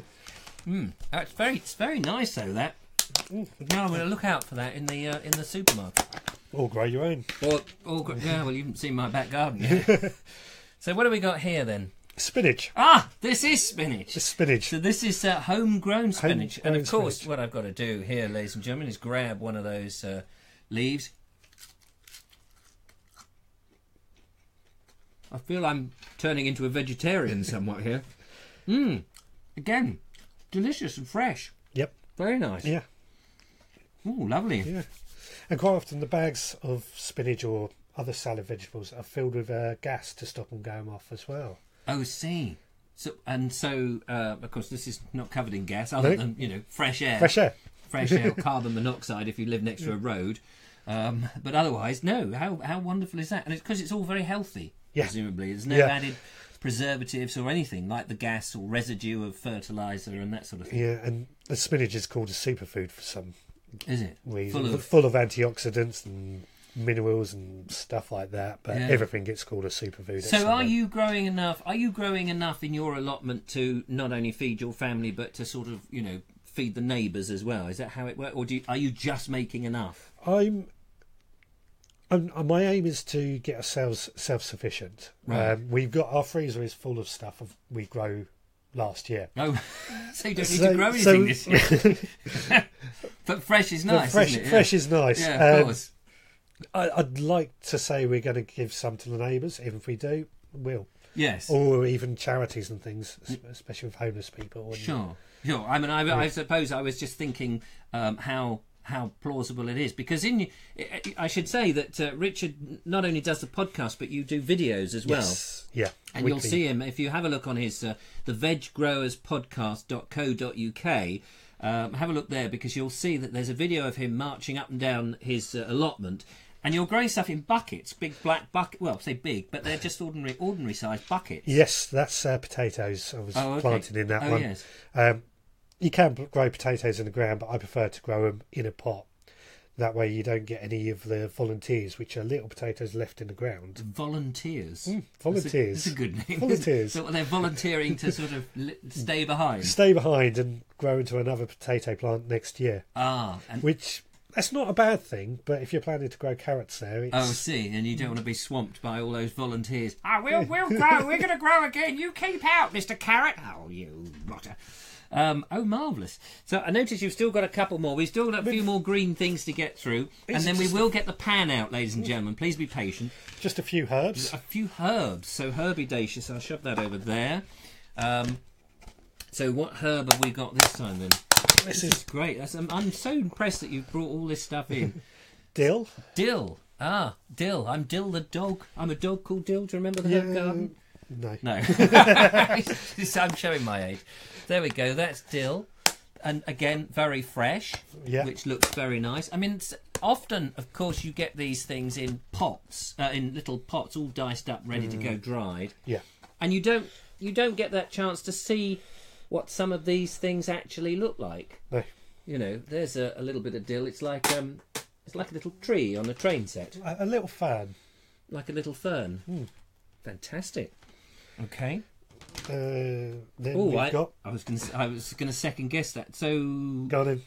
It's very nice, though, that. Now I'm going to look out for that in the supermarket. Or grow your own. Yeah, well, you haven't seen my back garden yet. So what do we got here, then? Spinach. Ah, this is spinach. It's spinach. So this is homegrown spinach. And of course, what I've got to do here, ladies and gentlemen, is grab one of those leaves. I feel I'm turning into a vegetarian somewhat here. Again, delicious and fresh. Yep. Very nice. Yeah. Ooh, lovely. Yeah. And quite often the bags of spinach or other salad vegetables are filled with gas to stop them going off as well. Oh, see. So, of course, this is not covered in gas, other than, fresh air. Fresh air, carbon monoxide if you live next to a road. But otherwise, no. How wonderful is that? And it's because it's all very healthy, presumably. There's no added preservatives or anything like the gas or residue of fertiliser and that sort of thing. Yeah, and the spinach is called a superfood for some reason. Full of antioxidants and minerals and stuff like that, but everything gets called a superfood. So are you growing enough in your allotment to not only feed your family but to sort of feed the neighbours as well? Is that how it works, or are you just making enough? My aim is to get ourselves self-sufficient. Right. We've got our freezer is full of stuff we grow last year. Oh, so you don't need to grow anything this year. But fresh is nice, isn't it? Fresh is nice. Yeah, of course. I'd like to say we're going to give some to the neighbours. If we do, we'll. Yes. Or even charities and things, especially with homeless people. Sure. I mean, I suppose I was just thinking how plausible it is, because I should say that Richard not only does the podcast, but you do videos as well. Yes. Yeah. And weekly. You'll see him if you have a look on his the veggrowerspodcast.co.uk. Have a look there, because you'll see that there's a video of him marching up and down his allotment, and you're growing stuff in buckets, big black bucket. Well, say big, but they're just ordinary sized buckets. Yes, that's potatoes. I was planted in that one. Yes. You can grow potatoes in the ground, but I prefer to grow them in a pot. That way you don't get any of the volunteers, which are little potatoes left in the ground. Volunteers? Volunteers. That's a good name. Volunteers. So they're volunteering to sort of stay behind? Stay behind and grow into another potato plant next year. Which, that's not a bad thing, but if you're planning to grow carrots there... It's... Oh, I see, and you don't want to be swamped by all those volunteers. We'll grow, we're going to grow again, you keep out, Mr. Carrot. Oh, you rotter. Oh, marvellous. So I notice you've still got a couple more. We've still got a few more green things to get through. And then we will get the pan out, ladies and gentlemen. Please be patient. Just a few herbs. A few herbs. So herbidaceous. I'll shove that over there. So what herb have we got this time then? This is great. I'm so impressed that you've brought all this stuff in. Dill. Dill. Ah, Dill. I'm Dill the dog. I'm a dog called Dill. Do you remember the herb garden? No. I'm showing my age. There we go. That's Dill. And again, very fresh, which looks very nice. I mean, often, of course, you get these things in pots, in little pots, all diced up, ready to go dried. Yeah. And you don't get that chance to see what some of these things actually look like. No. You know, there's a little bit of dill. It's like a little tree on a train set. A little fern. Like a little fern. Fantastic. Okay. Then we've got. I was going to second guess that. So. Go on in.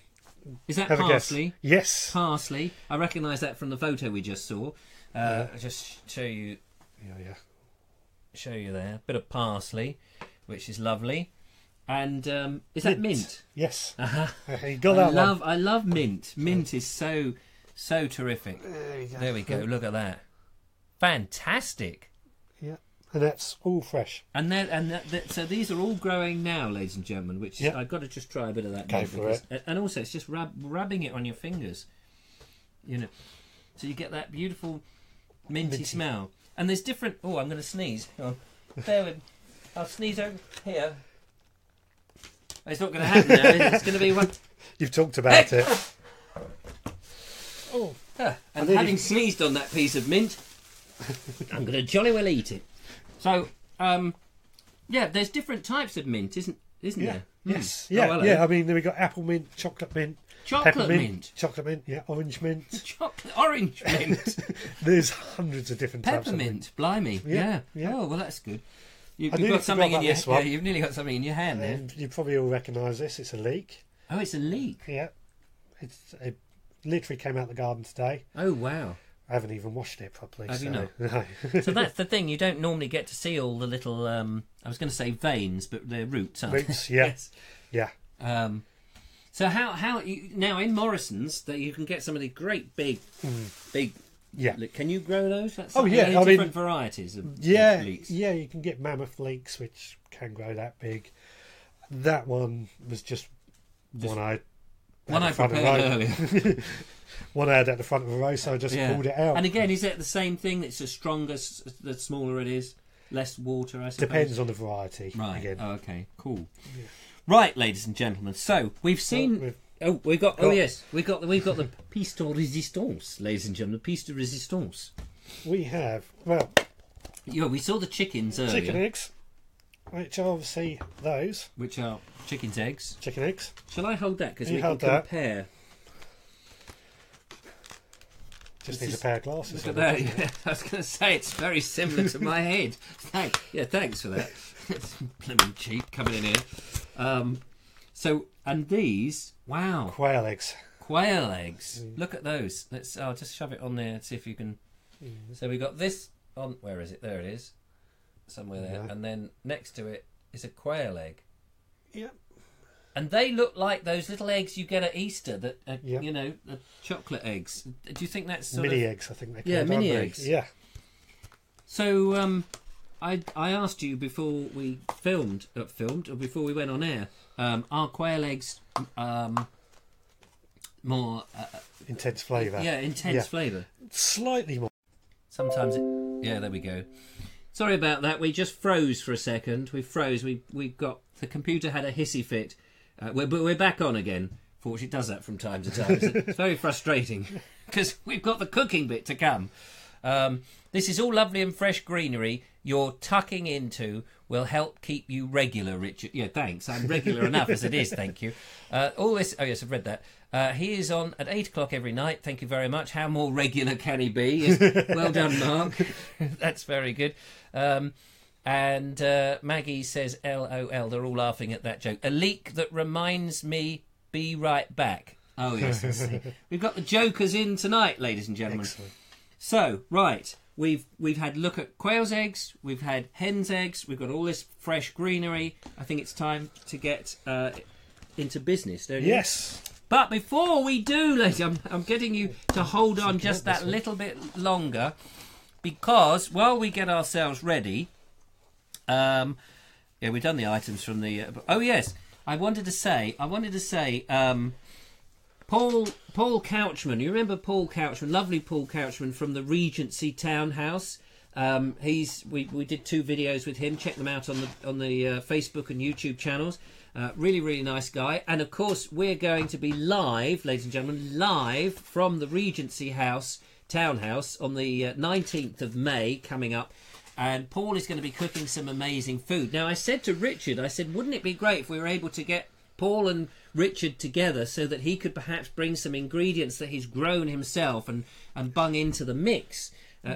Is that Have parsley? Yes. Parsley. I recognise that from the photo we just saw. I'll just show you. Yeah. Show you there. Bit of parsley, which is lovely. And is that mint? Yes. Uh-huh. Got that one. I love mint. Mint is so terrific. There we go. Look at that. Fantastic. Yeah. And that's all fresh. So these are all growing now, ladies and gentlemen. Which I've got to just try a bit of that. Go for it. And also, it's just rubbing it on your fingers. You know, so you get that beautiful minty smell. And there's different. Oh, I'm going to sneeze. Hang on. Bear with. I'll sneeze over here. It's not going to happen now. It's going to be one. You've talked about it. Oh. And having sneezed on that piece of mint, I'm going to jolly well eat it. So, there's different types of mint, isn't there? Yes. Yeah. Oh, yeah. I mean, we've got apple mint, chocolate mint, chocolate mint, chocolate mint. Yeah, orange mint, orange mint. There's hundreds of different types of mint. Peppermint, blimey. Yeah. Oh, well, that's good. You've got something in your you've nearly got something in your hand there. You probably all recognise this. It's a leek. Oh, it's a leek. Yeah. It literally came out the garden today. Oh, wow. I haven't even washed it properly. Have you not? No. So that's the thing. You don't normally get to see all the little. I was going to say veins, but they're roots, aren't they? Roots, yeah. Yes. Yeah. So how now in Morrison's that you can get some of the great big. Yeah. Can you grow those? Different varieties of leeks. Yeah, you can get mammoth leeks, which can grow that big. That one was just one I prepared earlier. One I had at the front of a row, so I just pulled it out. And again, is it the same thing? It's the stronger, the smaller it is, less water, I suppose? Depends on the variety. Right. Again. Oh, okay. Cool. Yeah. Right, ladies and gentlemen. So we've seen. We've got the piece de résistance, ladies and gentlemen. Piece de résistance. We have we saw the chickens earlier. Chicken eggs, which are obviously those. Which are chickens' eggs. Chicken eggs. Shall I hold that because we can compare? Just needs a pair of glasses. Look at that. Yeah, I was going to say it's very similar to my head. Thanks for that. It's blooming cheap coming in here. And these, wow, quail eggs. Quail eggs. Look at those. I'll just shove it on there and see if you can. So we got this on. Where is it? There it is. Somewhere there. And then next to it is a quail egg. Yep. And they look like those little eggs you get at Easter, that the chocolate eggs. Do you think that's mini eggs? I think they're called. Yeah, mini eggs. Yeah. So I asked you before we filmed or before we went on air. Are quail eggs more intense flavour? Yeah, intense flavour. Slightly more. Sometimes there we go. Sorry about that. We just froze for a second. We froze. We got the computer had a hissy fit. But we're back on again. Fortunately, it does that from time to time. It's very frustrating because we've got the cooking bit to come. This is all lovely and fresh greenery you're tucking into will help keep you regular, Richard. Yeah, thanks. I'm regular enough as it is, thank you. All this... Oh, yes, I've read that. He is on at 8 o'clock every night. Thank you very much. How more regular can he be? Well done, Mark. That's very good. And Maggie says, LOL. They're all laughing at that joke. A leak that reminds me, be right back. Oh, yes. We've got the jokers in tonight, ladies and gentlemen. Excellent. So, right. we've had a look at quail's eggs, we've had hen's eggs, we've got all this fresh greenery. I think it's time to get into business, don't you? Yes. But before we do, ladies, I'm getting you to hold on just that little bit longer, because while we get ourselves ready, yeah, we've done the items from the. Oh yes, I wanted to say, Paul Couchman. You remember Paul Couchman, lovely Paul Couchman from the Regency Townhouse. We did 2 videos with him. Check them out on the Facebook and YouTube channels. Really nice guy. And of course, we're going to be live, ladies and gentlemen, live from the Regency Townhouse on the 19th of May coming up. And Paul is going to be cooking some amazing food. Now, I said to Richard, wouldn't it be great if we were able to get Paul and Richard together so that he could perhaps bring some ingredients that he's grown himself and bung into the mix.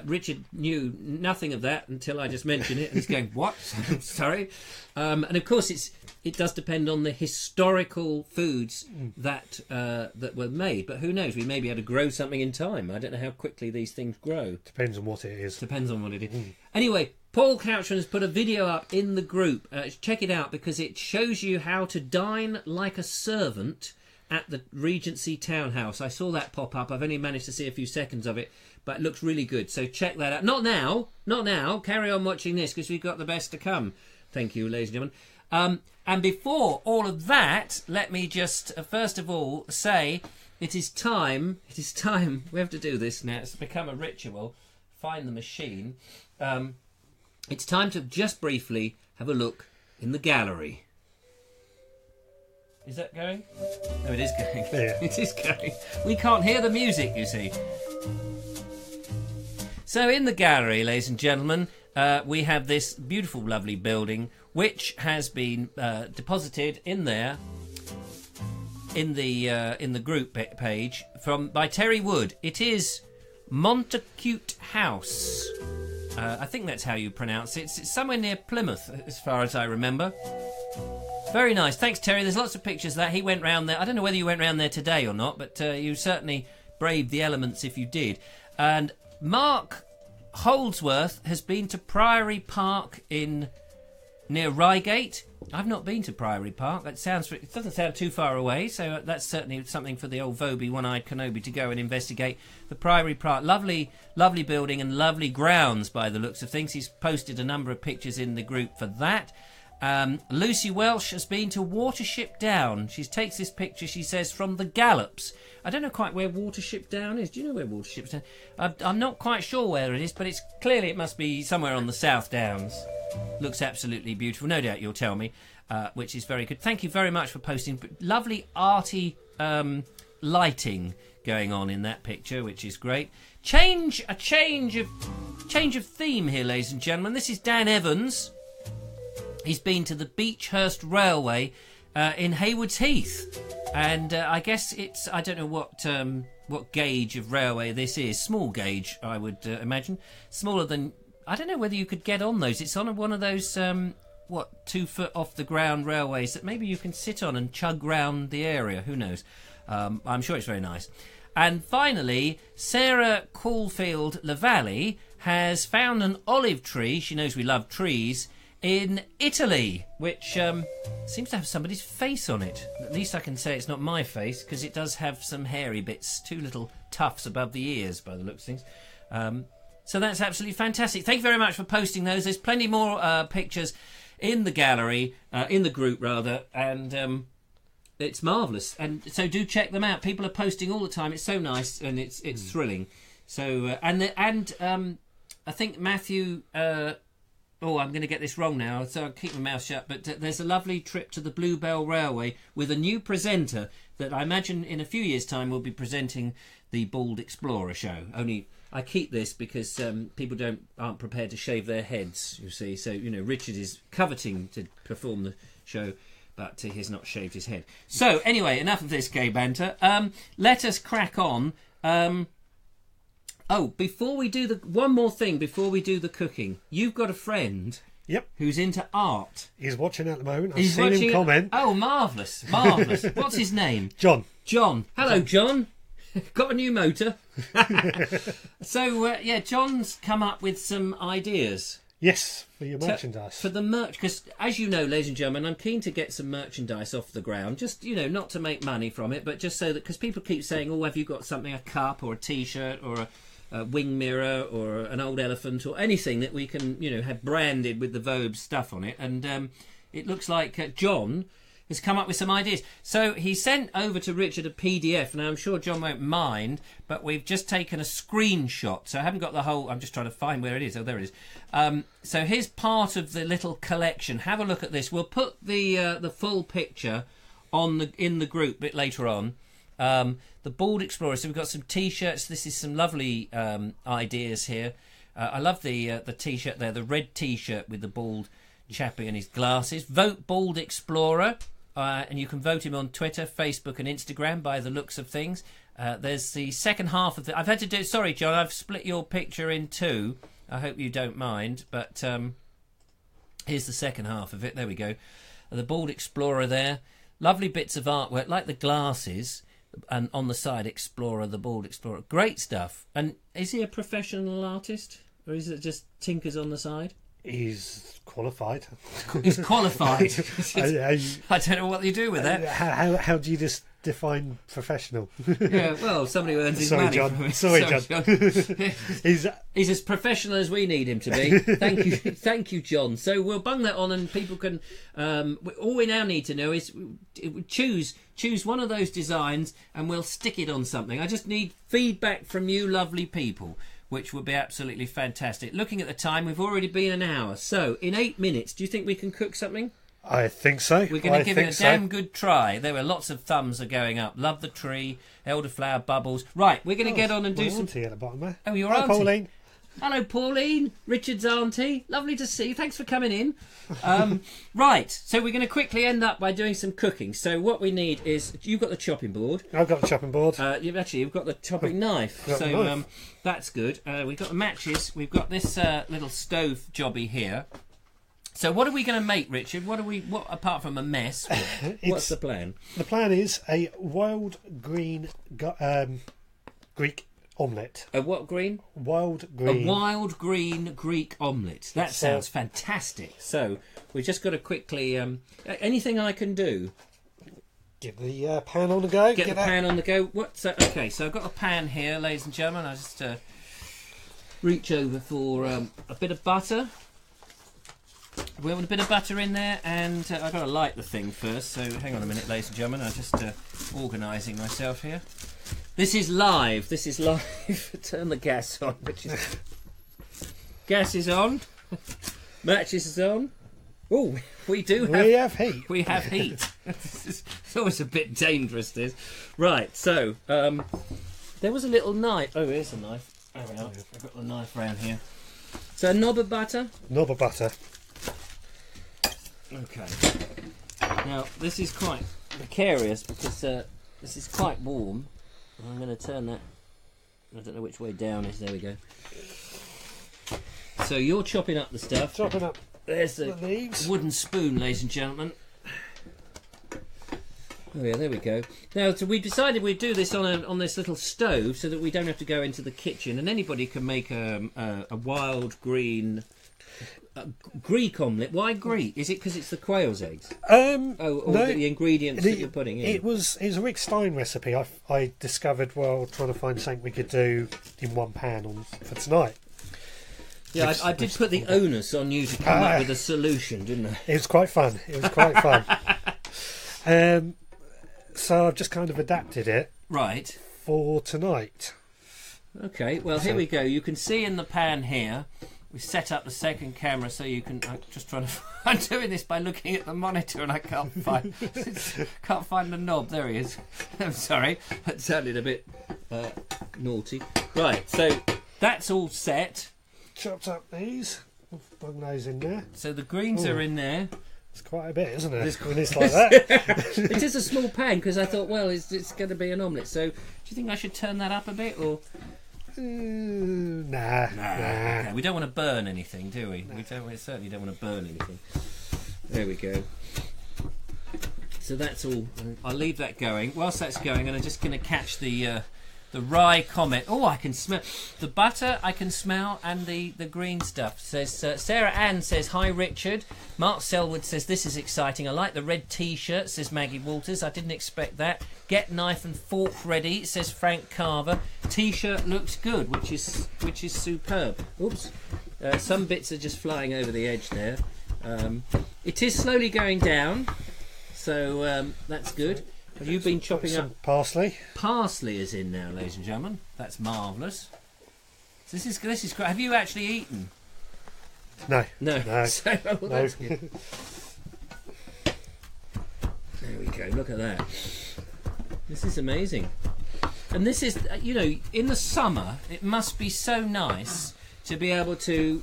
Richard knew nothing of that until I just mentioned it, and he's going, what? Sorry. And of course, it does depend on the historical foods that were made, but who knows? We may be able to grow something in time. I don't know how quickly these things grow. Depends on what it is. Depends on what it is. Anyway, Paul Couchman has put a video up in the group. Check it out, because it shows you how to dine like a servant at the Regency Townhouse. I saw that pop up. I've only managed to see a few seconds of it, but it looks really good. So check that out. Not now. Carry on watching this, because we've got the best to come. Thank you, ladies and gentlemen. And before all of that, let me just first of all say it is time. We have to do this now. It's become a ritual. Find the machine. It's time to just briefly have a look in the gallery. Is that going? No, it is going. Yeah. It is going. We can't hear the music, you see. So in the gallery, ladies and gentlemen, we have this beautiful, lovely building which has been deposited in there in the group page by Terry Wood. It is Montacute House. I think that's how you pronounce it. It's somewhere near Plymouth, as far as I remember. Very nice. Thanks, Terry. There's lots of pictures of that. He went round there. I don't know whether you went round there today or not, but you certainly braved the elements if you did. And Mark Holdsworth has been to Priory Park near Reigate. I've not been to Priory Park. It doesn't sound too far away, so that's certainly something for the old Vobie, one-eyed Kenobi, to go and investigate. The Priory Park, lovely building and lovely grounds by the looks of things. He's posted a number of pictures in the group for that. Lucy Welsh has been to Watership Down. She takes this picture, she says, from the Gallops. I don't know quite where Watership Down is. Do you know where Watership Down is? I'm not quite sure where it is, but it must be somewhere on the South Downs. Looks absolutely beautiful. No doubt you'll tell me, which is very good. Thank you very much for posting. Lovely arty lighting going on in that picture, which is great. A change of theme here, ladies and gentlemen. This is Dan Evans. He's been to the Beechhurst Railway in Haywards Heath, and I guess I don't know what gauge of railway this is. Small gauge, I would imagine. Smaller than, I don't know whether you could get on those. It's on one of those 2 foot off the ground railways that maybe you can sit on and chug round the area. Who knows? I'm sure it's very nice. And finally, Sarah Caulfield Lavalier has found an olive tree. She knows we love trees. In Italy, which seems to have somebody's face on it. At least I can say it's not my face, because it does have some hairy bits, 2 little tufts above the ears by the looks of things. So that's absolutely fantastic. Thank you very much for posting those. There's plenty more pictures in the gallery, in the group rather, and it's marvellous. And so do check them out. People are posting all the time. It's so nice and it's thrilling. So I think Matthew. I'm going to get this wrong now, so I'll keep my mouth shut. But there's a lovely trip to the Bluebell Railway with a new presenter that I imagine in a few years' time will be presenting the Bald Explorer show. Only I keep this because people aren't prepared to shave their heads, you see. So, Richard is coveting to perform the show, but he has not shaved his head. So, anyway, enough of this gay banter. Let us crack on. Before we do one more thing before we do the cooking, you've got a friend. Yep. Who's into art. He's watching at the moment. I've seen him comment. Oh, marvellous. What's his name? John. Hello, John. got a new motor. So yeah, John's come up with some ideas. Yes, for your merchandise. For the merch, because as you know, ladies and gentlemen, I'm keen to get some merchandise off the ground. Just, not to make money from it, but just so that, because people keep saying, oh, have you got something, a cup or a T-shirt or a wing mirror or an old elephant or anything that we can, have branded with the Vobes stuff on it. And it looks like John has come up with some ideas. So he sent over to Richard a PDF. Now, I'm sure John won't mind, but we've just taken a screenshot. So I haven't got the whole... I'm just trying to find where it is. Oh, there it is. So here's part of the little collection. Have a look at this. We'll put the full picture in the group a bit later on. The Bald Explorer. So we've got some T-shirts. This is some lovely ideas here. I love the T-shirt there, the red T-shirt with the bald chappie and his glasses. Vote Bald Explorer. And you can vote him on Twitter, Facebook and Instagram by the looks of things. There's the second half of the... I've had to do... Sorry, John, I've split your picture in two. I hope you don't mind. But here's the second half of it. There we go. The Bald Explorer there. Lovely bits of artwork, like the glasses. And on the side, Explorer, the Bald Explorer. Great stuff. And is he a professional artist? Or is it just tinkers on the side? He's qualified. He's qualified. I don't know what you do with that. How do you just define professional? Yeah, well, somebody who earns his money. John. Sorry, John. He's as professional as we need him to be. Thank you, John. So we'll bung that on, and people can. All we now need to know is choose one of those designs, and we'll stick it on something. I just need feedback from you, lovely people, which would be absolutely fantastic. Looking at the time, we've already been an hour. So, in 8 minutes, do you think we can cook something? I think so. We're going to give it a damn good try. There were lots of thumbs are going up. Love the tree, elderflower bubbles. Right, we're going to get on and do some... auntie at the bottom there. Oh, your Hi, auntie. Pauline. Hello, Pauline. Richard's auntie. Lovely to see you. Thanks for coming in. Right, so we're going to quickly end up by doing some cooking. So what we need is... You've got the chopping board. I've got the chopping board. You've got the chopping knife. So that's good. We've got the matches. We've got this little stove jobby here. So what are we going to make, Richard? What apart from a mess? What's the plan? The plan is a wild green Greek omelette. A what green? Wild green. A wild green Greek omelette. That sounds fantastic. So we've just got to quickly... anything I can do? Get the pan on the go. Get the pan on the go. Okay, so I've got a pan here, ladies and gentlemen. I just reach over for a bit of butter. We want a bit of butter in there, and I've got to light the thing first. So hang on a minute, ladies and gentlemen. I'm just organising myself here. This is live. Turn the gas on. Gas is on. Matches is on. Oh, we have heat. We have heat. It's always a bit dangerous, this. Right, so there was a little knife. Oh, here's a knife. There we are. I've got the knife round here. So a knob of butter. Knob of butter. Okay. Now this is quite precarious because this is quite warm. I'm going to turn that. I don't know which way down is. There we go. So you're chopping up the stuff. Chopping up. There's the leaves. Wooden spoon, ladies and gentlemen. Oh yeah, there we go. Now, so we decided we'd do this on this little stove so that we don't have to go into the kitchen, and anybody can make a wild green Greek omelette. Why Greek? Is it because it's the quail's eggs? No, the ingredients that you're putting in. It was a Rick Stein recipe I discovered while trying to find something we could do in one pan for tonight. Yeah, I did put the onus on you to come up with a solution, didn't I? It was quite fun. So I've just kind of adapted it. Right. For tonight. Okay, well, here we go. You can see in the pan here, we set up the second camera so you can... I'm doing this by looking at the monitor and I can't find the knob. There he is. I'm sorry. That sounded a bit naughty. Right, so that's all set. Chopped up these. Bung those in there. So the greens are in there. It's quite a bit, isn't it? When it's like that. It is a small pan because I thought, well, it's going to be an omelette. So do you think I should turn that up a bit, or? Nah. Okay. We don't want to burn anything, do we? We certainly don't want to burn anything. There we go. So that's all. I'll leave that going. Whilst that's going, and I'm just going to catch the The rye comet. Oh, I can smell the butter. I can smell, and the green stuff. Says Sarah Ann says hi, Richard. Mark Selwood says this is exciting. I like the red T-shirt. Says Maggie Walters. I didn't expect that. Get knife and fork ready. Says Frank Carver. T-shirt looks good, which is superb. Oops. Some bits are just flying over the edge there. It is slowly going down, so that's good. Have you been chopping up parsley? Parsley is in now, ladies and gentlemen. That's marvellous. So this is great. Have you actually eaten? No. So, that's good. There we go. Look at that. This is amazing. And this is, in the summer, it must be so nice to be able to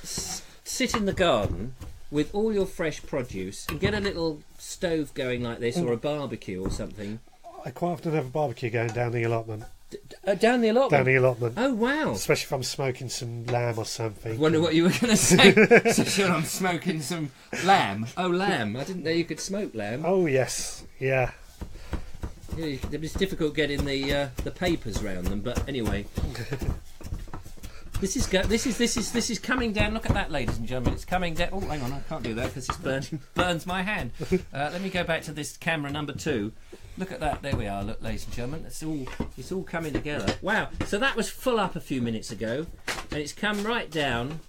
sit in the garden with all your fresh produce and get a little stove going like this, or a barbecue or something. I quite often have a barbecue going down the allotment. Down the allotment? Down the allotment. Oh, wow. Especially if I'm smoking some lamb or something. I wonder what you were going to say. So sure, I'm smoking some lamb. Oh, lamb. I didn't know you could smoke lamb. Oh, yes. Yeah. It was difficult getting the papers round them, but anyway. This is coming down. Look at that, ladies and gentlemen. It's coming down. Oh, hang on, I can't do that because it burns my hand. Let me go back to this camera number 2. Look at that. There we are. Look, ladies and gentlemen. It's all coming together. Wow. So that was full up a few minutes ago, and it's come right down.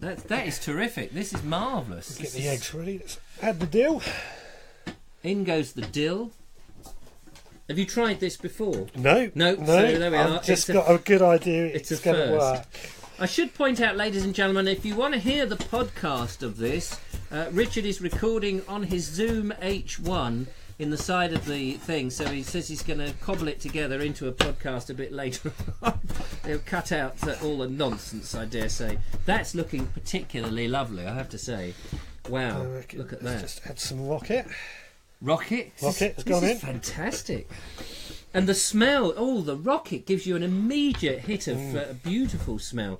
That is terrific. This is marvellous. Get the eggs ready. Let's add the dill. In goes the dill. Have you tried this before? No. So there we are. I've just got a good idea. It's going to work. I should point out, ladies and gentlemen, if you want to hear the podcast of this, Richard is recording on his Zoom H1 in the side of the thing, so he says he's going to cobble it together into a podcast a bit later on. He'll cut out all the nonsense, I dare say. That's looking particularly lovely, I have to say. Wow, look at that. Just add some rocket. Rocket has gone in. This is fantastic. And the smell, the rocket gives you an immediate hit of a beautiful smell.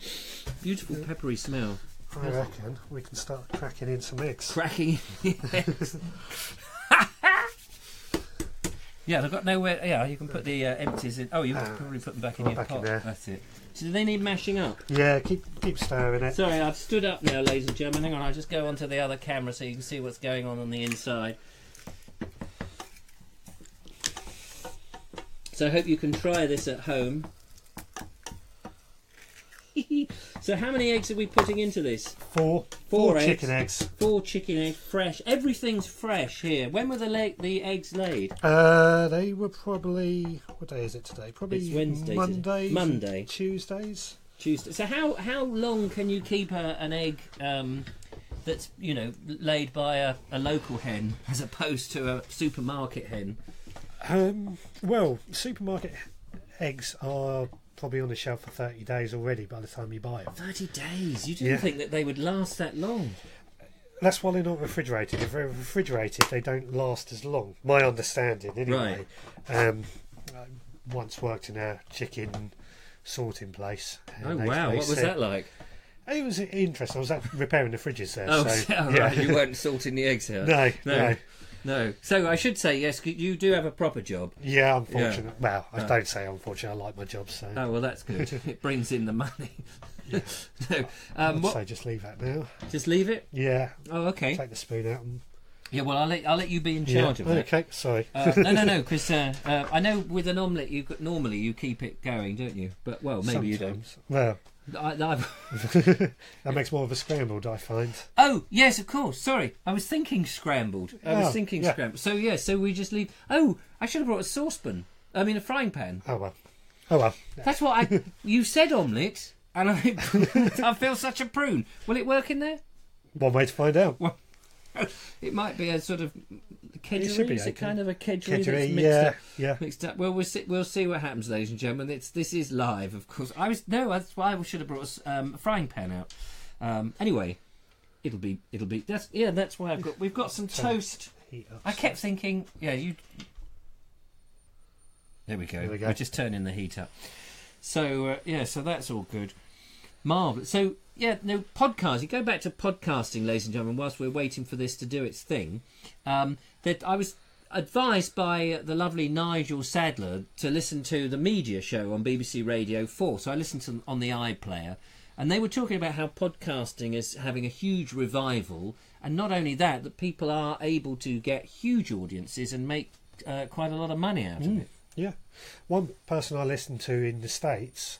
Beautiful peppery smell. I reckon we can start cracking in some eggs. Cracking in eggs. Yeah, they've got nowhere. Yeah, you can put the empties in. Oh, you can probably put them back in your pot. There. That's it. So do they need mashing up? Yeah, keep stirring it. Sorry, I've stood up now, ladies and gentlemen. Hang on, I'll just go onto the other camera so you can see what's going on the inside. So I hope you can try this at home. So how many eggs are we putting into this? Four eggs. Chicken eggs. 4 chicken eggs, fresh. Everything's fresh here. When were the eggs laid? They were probably... What day is it today? Probably it's Wednesday. Monday. Tuesdays. Tuesday. So how long can you keep an egg that's laid by a local hen as opposed to a supermarket hen? Well, supermarket eggs are probably on the shelf for 30 days already by the time you buy them. 30 days? You didn't think that they would last that long? That's why they're not refrigerated. If they're refrigerated, they don't last as long. My understanding, anyway. Right. I once worked in a chicken sorting place. Oh, wow. What was that like? It was interesting. I was repairing the fridges there. Oh, so, right. You weren't sorting the eggs out? No. So I should say, yes, you do have a proper job. Yeah, unfortunately. Yeah. Well, I don't say unfortunately. I like my job. So. Oh, well, that's good. It brings in the money. Yeah. No, I'd say just leave that now. Just leave it? Yeah. Oh, okay. Take the spoon out. Yeah, well, I'll let you be in charge of that. Okay, sorry. No, because I know with an omelette, normally you keep it going, don't you? But, well, maybe sometimes. You don't. Well... that makes more of a scrambled, I find. Oh, yes, of course. Sorry. I was thinking scrambled. Scrambled. So, so we just leave... Oh, I should have brought a saucepan. I mean, a frying pan. Oh, well. That's what you said omelette, and I feel such a prune. Will it work in there? One way to find out. Well, it might be a sort of kedgeree. Is it kind of a kedgeree that's mixed up? Well, we'll see what happens, ladies and gentlemen. This is live, of course. That's why I should have brought a frying pan out. Anyway, it'll be. That's why we've got some toast. I kept thinking, you. There we go. We're just turning the heat up. So so that's all good. Marvellous. So. Podcast. You go back to podcasting, ladies and gentlemen, whilst we're waiting for this to do its thing. That I was advised by the lovely Nigel Sadler to listen to the media show on BBC Radio 4. So I listened to them on the iPlayer, and they were talking about how podcasting is having a huge revival, and not only that, that people are able to get huge audiences and make quite a lot of money out of it. Yeah. One person I listen to in the States,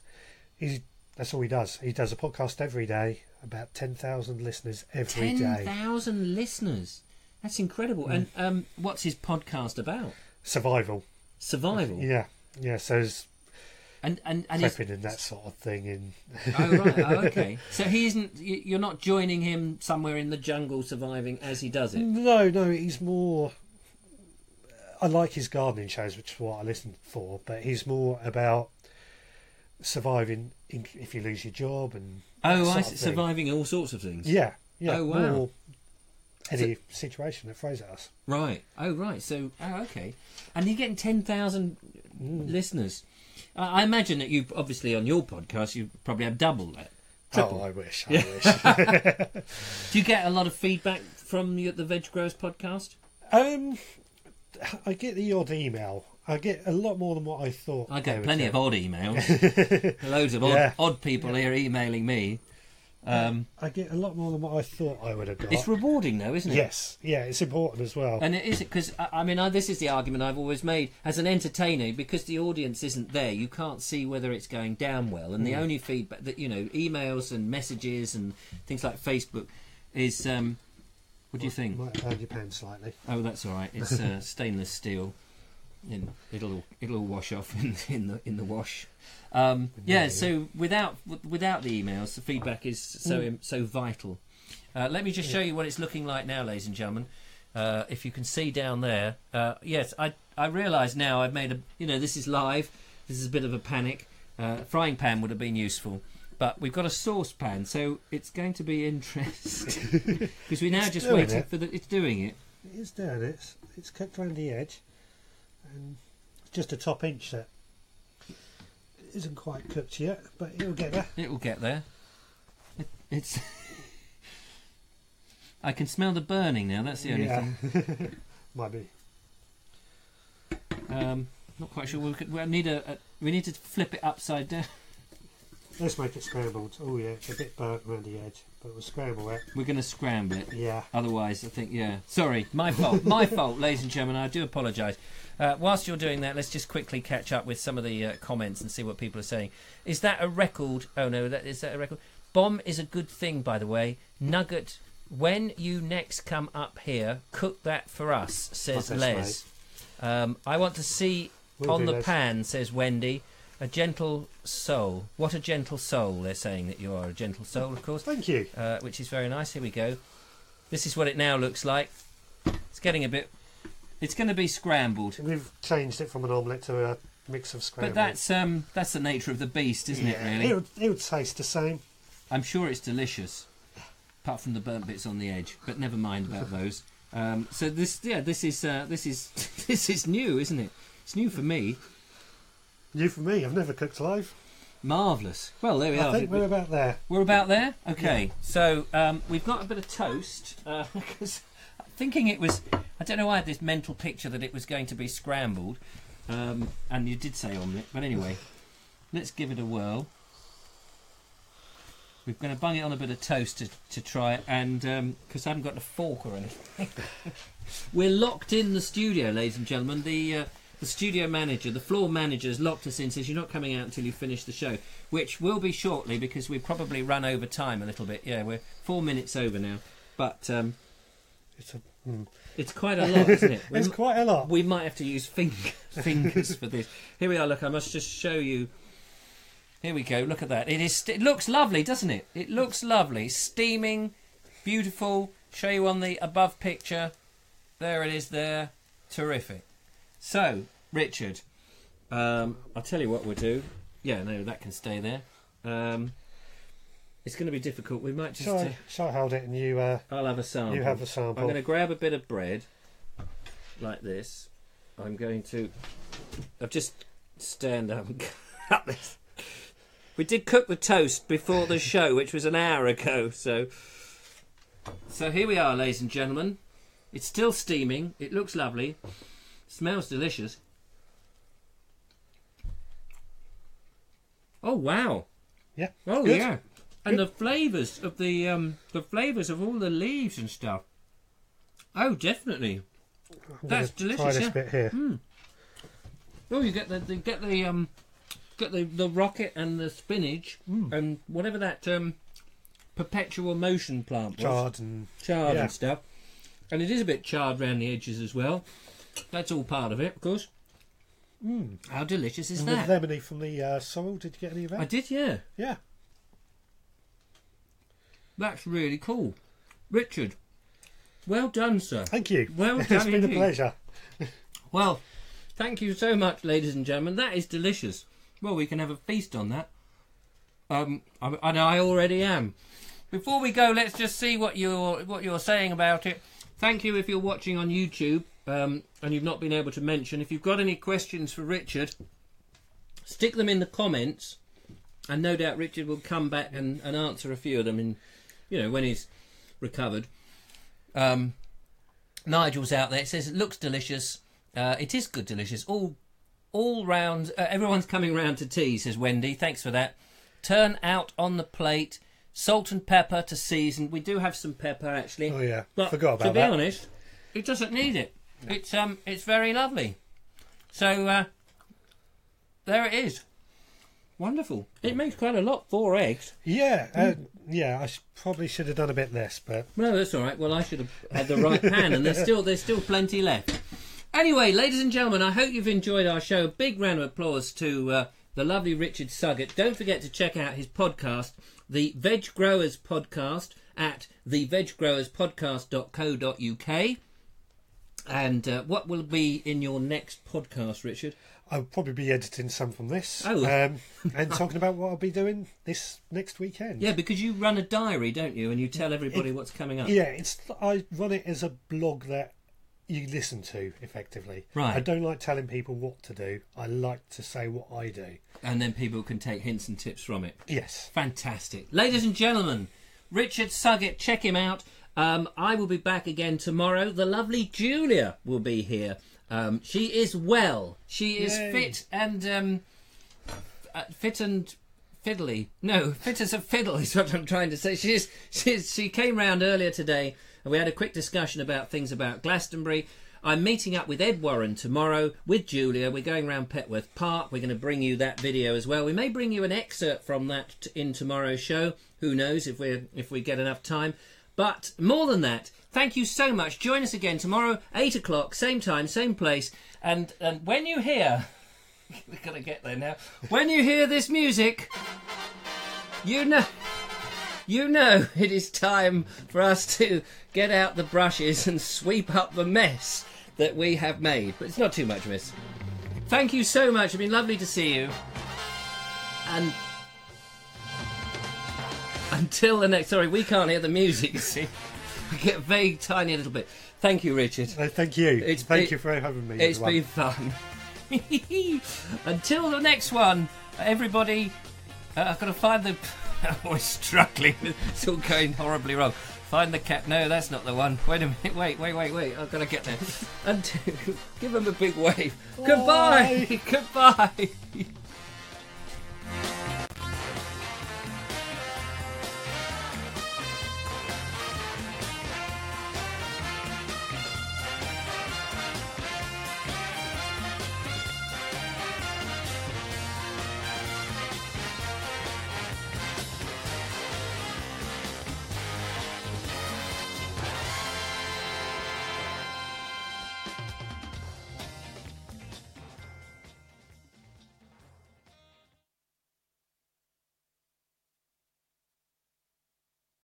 that's all he does. He does a podcast every day, about 10,000 listeners every day. 10,000 listeners? That's incredible. And what's his podcast about? Survival. Survival? Yeah. Yeah, so there's and prepping and that sort of thing. Oh, right. Oh, okay. So he isn't... You're not joining him somewhere in the jungle surviving as he does it? No, he's more... I like his gardening shows, which is what I listen for, but he's more about surviving if you lose your job and surviving all sorts of things. Yeah. Oh, wow. More any situation that throws at us. Right. Oh, right. So, okay. And you're getting 10,000 listeners. I imagine that you, obviously, on your podcast, you probably have double that. Triple. Oh, I wish. Do you get a lot of feedback from the Veg Growers podcast? I get the odd email. I get a lot more than what I thought. I get plenty of odd emails. Loads of odd people here emailing me. I get a lot more than what I thought I would have got. It's rewarding, though, isn't it? Yes, yeah, it's important as well. And it is, because this is the argument I've always made as an entertainer, because the audience isn't there. You can't see whether it's going down well, and the only feedback that emails and messages and things like Facebook is. What do you think? Might have turned your pen slightly. Oh, that's all right. It's stainless steel. It'll all wash off in the wash. So without the emails, the feedback is so vital. Let me just show you what it's looking like now, ladies and gentlemen. If you can see down there, yes, I realise now I've made this is live. This is a bit of a panic. Frying pan would have been useful, but we've got a saucepan, so it's going to be interesting because we're now just waiting for it's doing it. It is doing it. It's cooked around the edge, and just a top inch that isn't quite cooked yet, but it'll get there. It will get there. It's. I can smell the burning now. That's the only thing. Might be. Not quite sure. We need to flip it upside down. Let's make it scrambled. Oh yeah, it's a bit burnt around the edge, but we'll scramble it. We're going to scramble it. Yeah. Otherwise, I think Sorry, my fault. My fault, ladies and gentlemen. I do apologise. Whilst you're doing that, let's just quickly catch up with some of the comments and see what people are saying. Is that a record? Oh no, is that a record? Bomb is a good thing, by the way. Nugget, when you next come up here, cook that for us, says Les. I want to see on the pan, says Wendy. A gentle soul. What a gentle soul. They're saying that you are a gentle soul, of course. Thank you. Which is very nice. Here we go. This is what it now looks like. It's getting a bit... It's going to be scrambled. We've changed it from an omelette to a mix of scrambled. But that's the nature of the beast, isn't it, really? It would taste the same. I'm sure it's delicious. Apart from the burnt bits on the edge. But never mind about those. So this is new, isn't it? It's new for me. New for me. I've never cooked live. Marvellous. Well, there we are. I think we're about there. We're about there? Okay. Yeah. So we've got a bit of toast. Because thinking it was... I don't know why I had this mental picture that it was going to be scrambled. And you did say omelette. But anyway, let's give it a whirl. We're going to bung it on a bit of toast to try it. And because I haven't got a fork or anything. We're locked in the studio, ladies and gentlemen. The studio manager, the floor manager, has locked us in, says you're not coming out until you finish the show, which will be shortly because we've probably run over time a little bit. Yeah, we're 4 minutes over now. But it's quite a lot, isn't it? It's quite a lot. We might have to use fingers for this. Here we are, look, I must just show you. Here we go, look at that. It looks lovely, doesn't it? It looks lovely. Steaming, beautiful. Show you on the above picture. There it is there. Terrific. So, Richard, I'll tell you what we'll do. Yeah, no, that can stay there. It's going to be difficult. We might just... Shall I hold it and you... I'll have a sample. You have a sample. I'm going to grab a bit of bread, like this. I'm going to... I'll just stand up and cut this. We did cook the toast before the show, which was an hour ago, so here we are, ladies and gentlemen. It's still steaming. It looks lovely. Smells delicious. Oh wow! Yeah. Oh Good. yeah. And the flavours of the flavours of all the leaves and stuff. Oh, definitely. I'm That's gonna delicious. Try this Yeah. bit here. Oh, you get the rocket and the spinach and whatever that perpetual motion plant was. Charred yeah. and stuff. And it is a bit charred around the edges as well. That's all part of it, of course. How delicious is And that? the lemony from the sorrel. Did you get any of that? I did, yeah. Yeah. That's really cool. Richard, well done, sir. Thank you. Well done It's been a indeed. pleasure. Well, thank you so much, ladies and gentlemen. That is delicious. Well, we can have a feast on that. And I already am. Before we go, let's just see what you're saying about it. Thank you if you're watching on YouTube and you've not been able to mention. If you've got any questions for Richard, stick them in the comments, and no doubt Richard will come back and answer a few of them in, when he's recovered. Nigel's out there. It says it looks delicious. It is good, delicious. All round. Everyone's coming round to tea, says Wendy. Thanks for that. Turn out on the plate. Salt and pepper to season. We do have some pepper actually. Oh yeah, But forgot about to be that. honest, it doesn't need it. It's very lovely. So there it is. Wonderful. It makes quite a lot. 4 eggs. Yeah, yeah. Probably should have done a bit less, but No, that's all right. Well, I should have had the right pan, and there's still plenty left. Anyway, ladies and gentlemen, I hope you've enjoyed our show. Big round of applause to the lovely Richard Suggett. Don't forget to check out his podcast, the Veg Growers Podcast, at theveggrowerspodcast.co.uk. And what will be in your next podcast, Richard? I'll probably be editing some from this. Oh. And talking about what I'll be doing this next weekend. Yeah, because you run a diary, don't you? And you tell everybody what's coming up. Yeah, I run it as a blog that you listen to, effectively. Right. I don't like telling people what to do. I like to say what I do. And then people can take hints and tips from it. Yes. Fantastic. Ladies and gentlemen, Richard Suggett, check him out. I will be back again tomorrow. The lovely Julia will be here. She is well. She is Yay. fit and fiddly. No, fit as a fiddle is what I'm trying to say. She came round earlier today and we had a quick discussion about things about Glastonbury. I'm meeting up with Ed Warren tomorrow with Julia. We're going round Petworth Park. We're going to bring you that video as well. We may bring you an excerpt from that in tomorrow's show. Who knows if we get enough time. But more than that, thank you so much. Join us again tomorrow, 8 o'clock, same time, same place. And when you hear... We're going to get there now. When you hear this music, you know it is time for us to get out the brushes and sweep up the mess that we have made. But it's not too much, miss. Thank you so much. It's been lovely to see you. And... until the next... Sorry, we can't hear the music, you see. We get a vague, tiny little bit. Thank you, Richard. No, thank you. Thank you for having me. It's been fun. Until the next one, everybody... I've got to find the... I'm always struggling. It's all going horribly wrong. Find the cat. No, that's not the one. Wait a minute. Wait. I've got to get there. Until... Give him a big wave. Bye. Goodbye. Goodbye.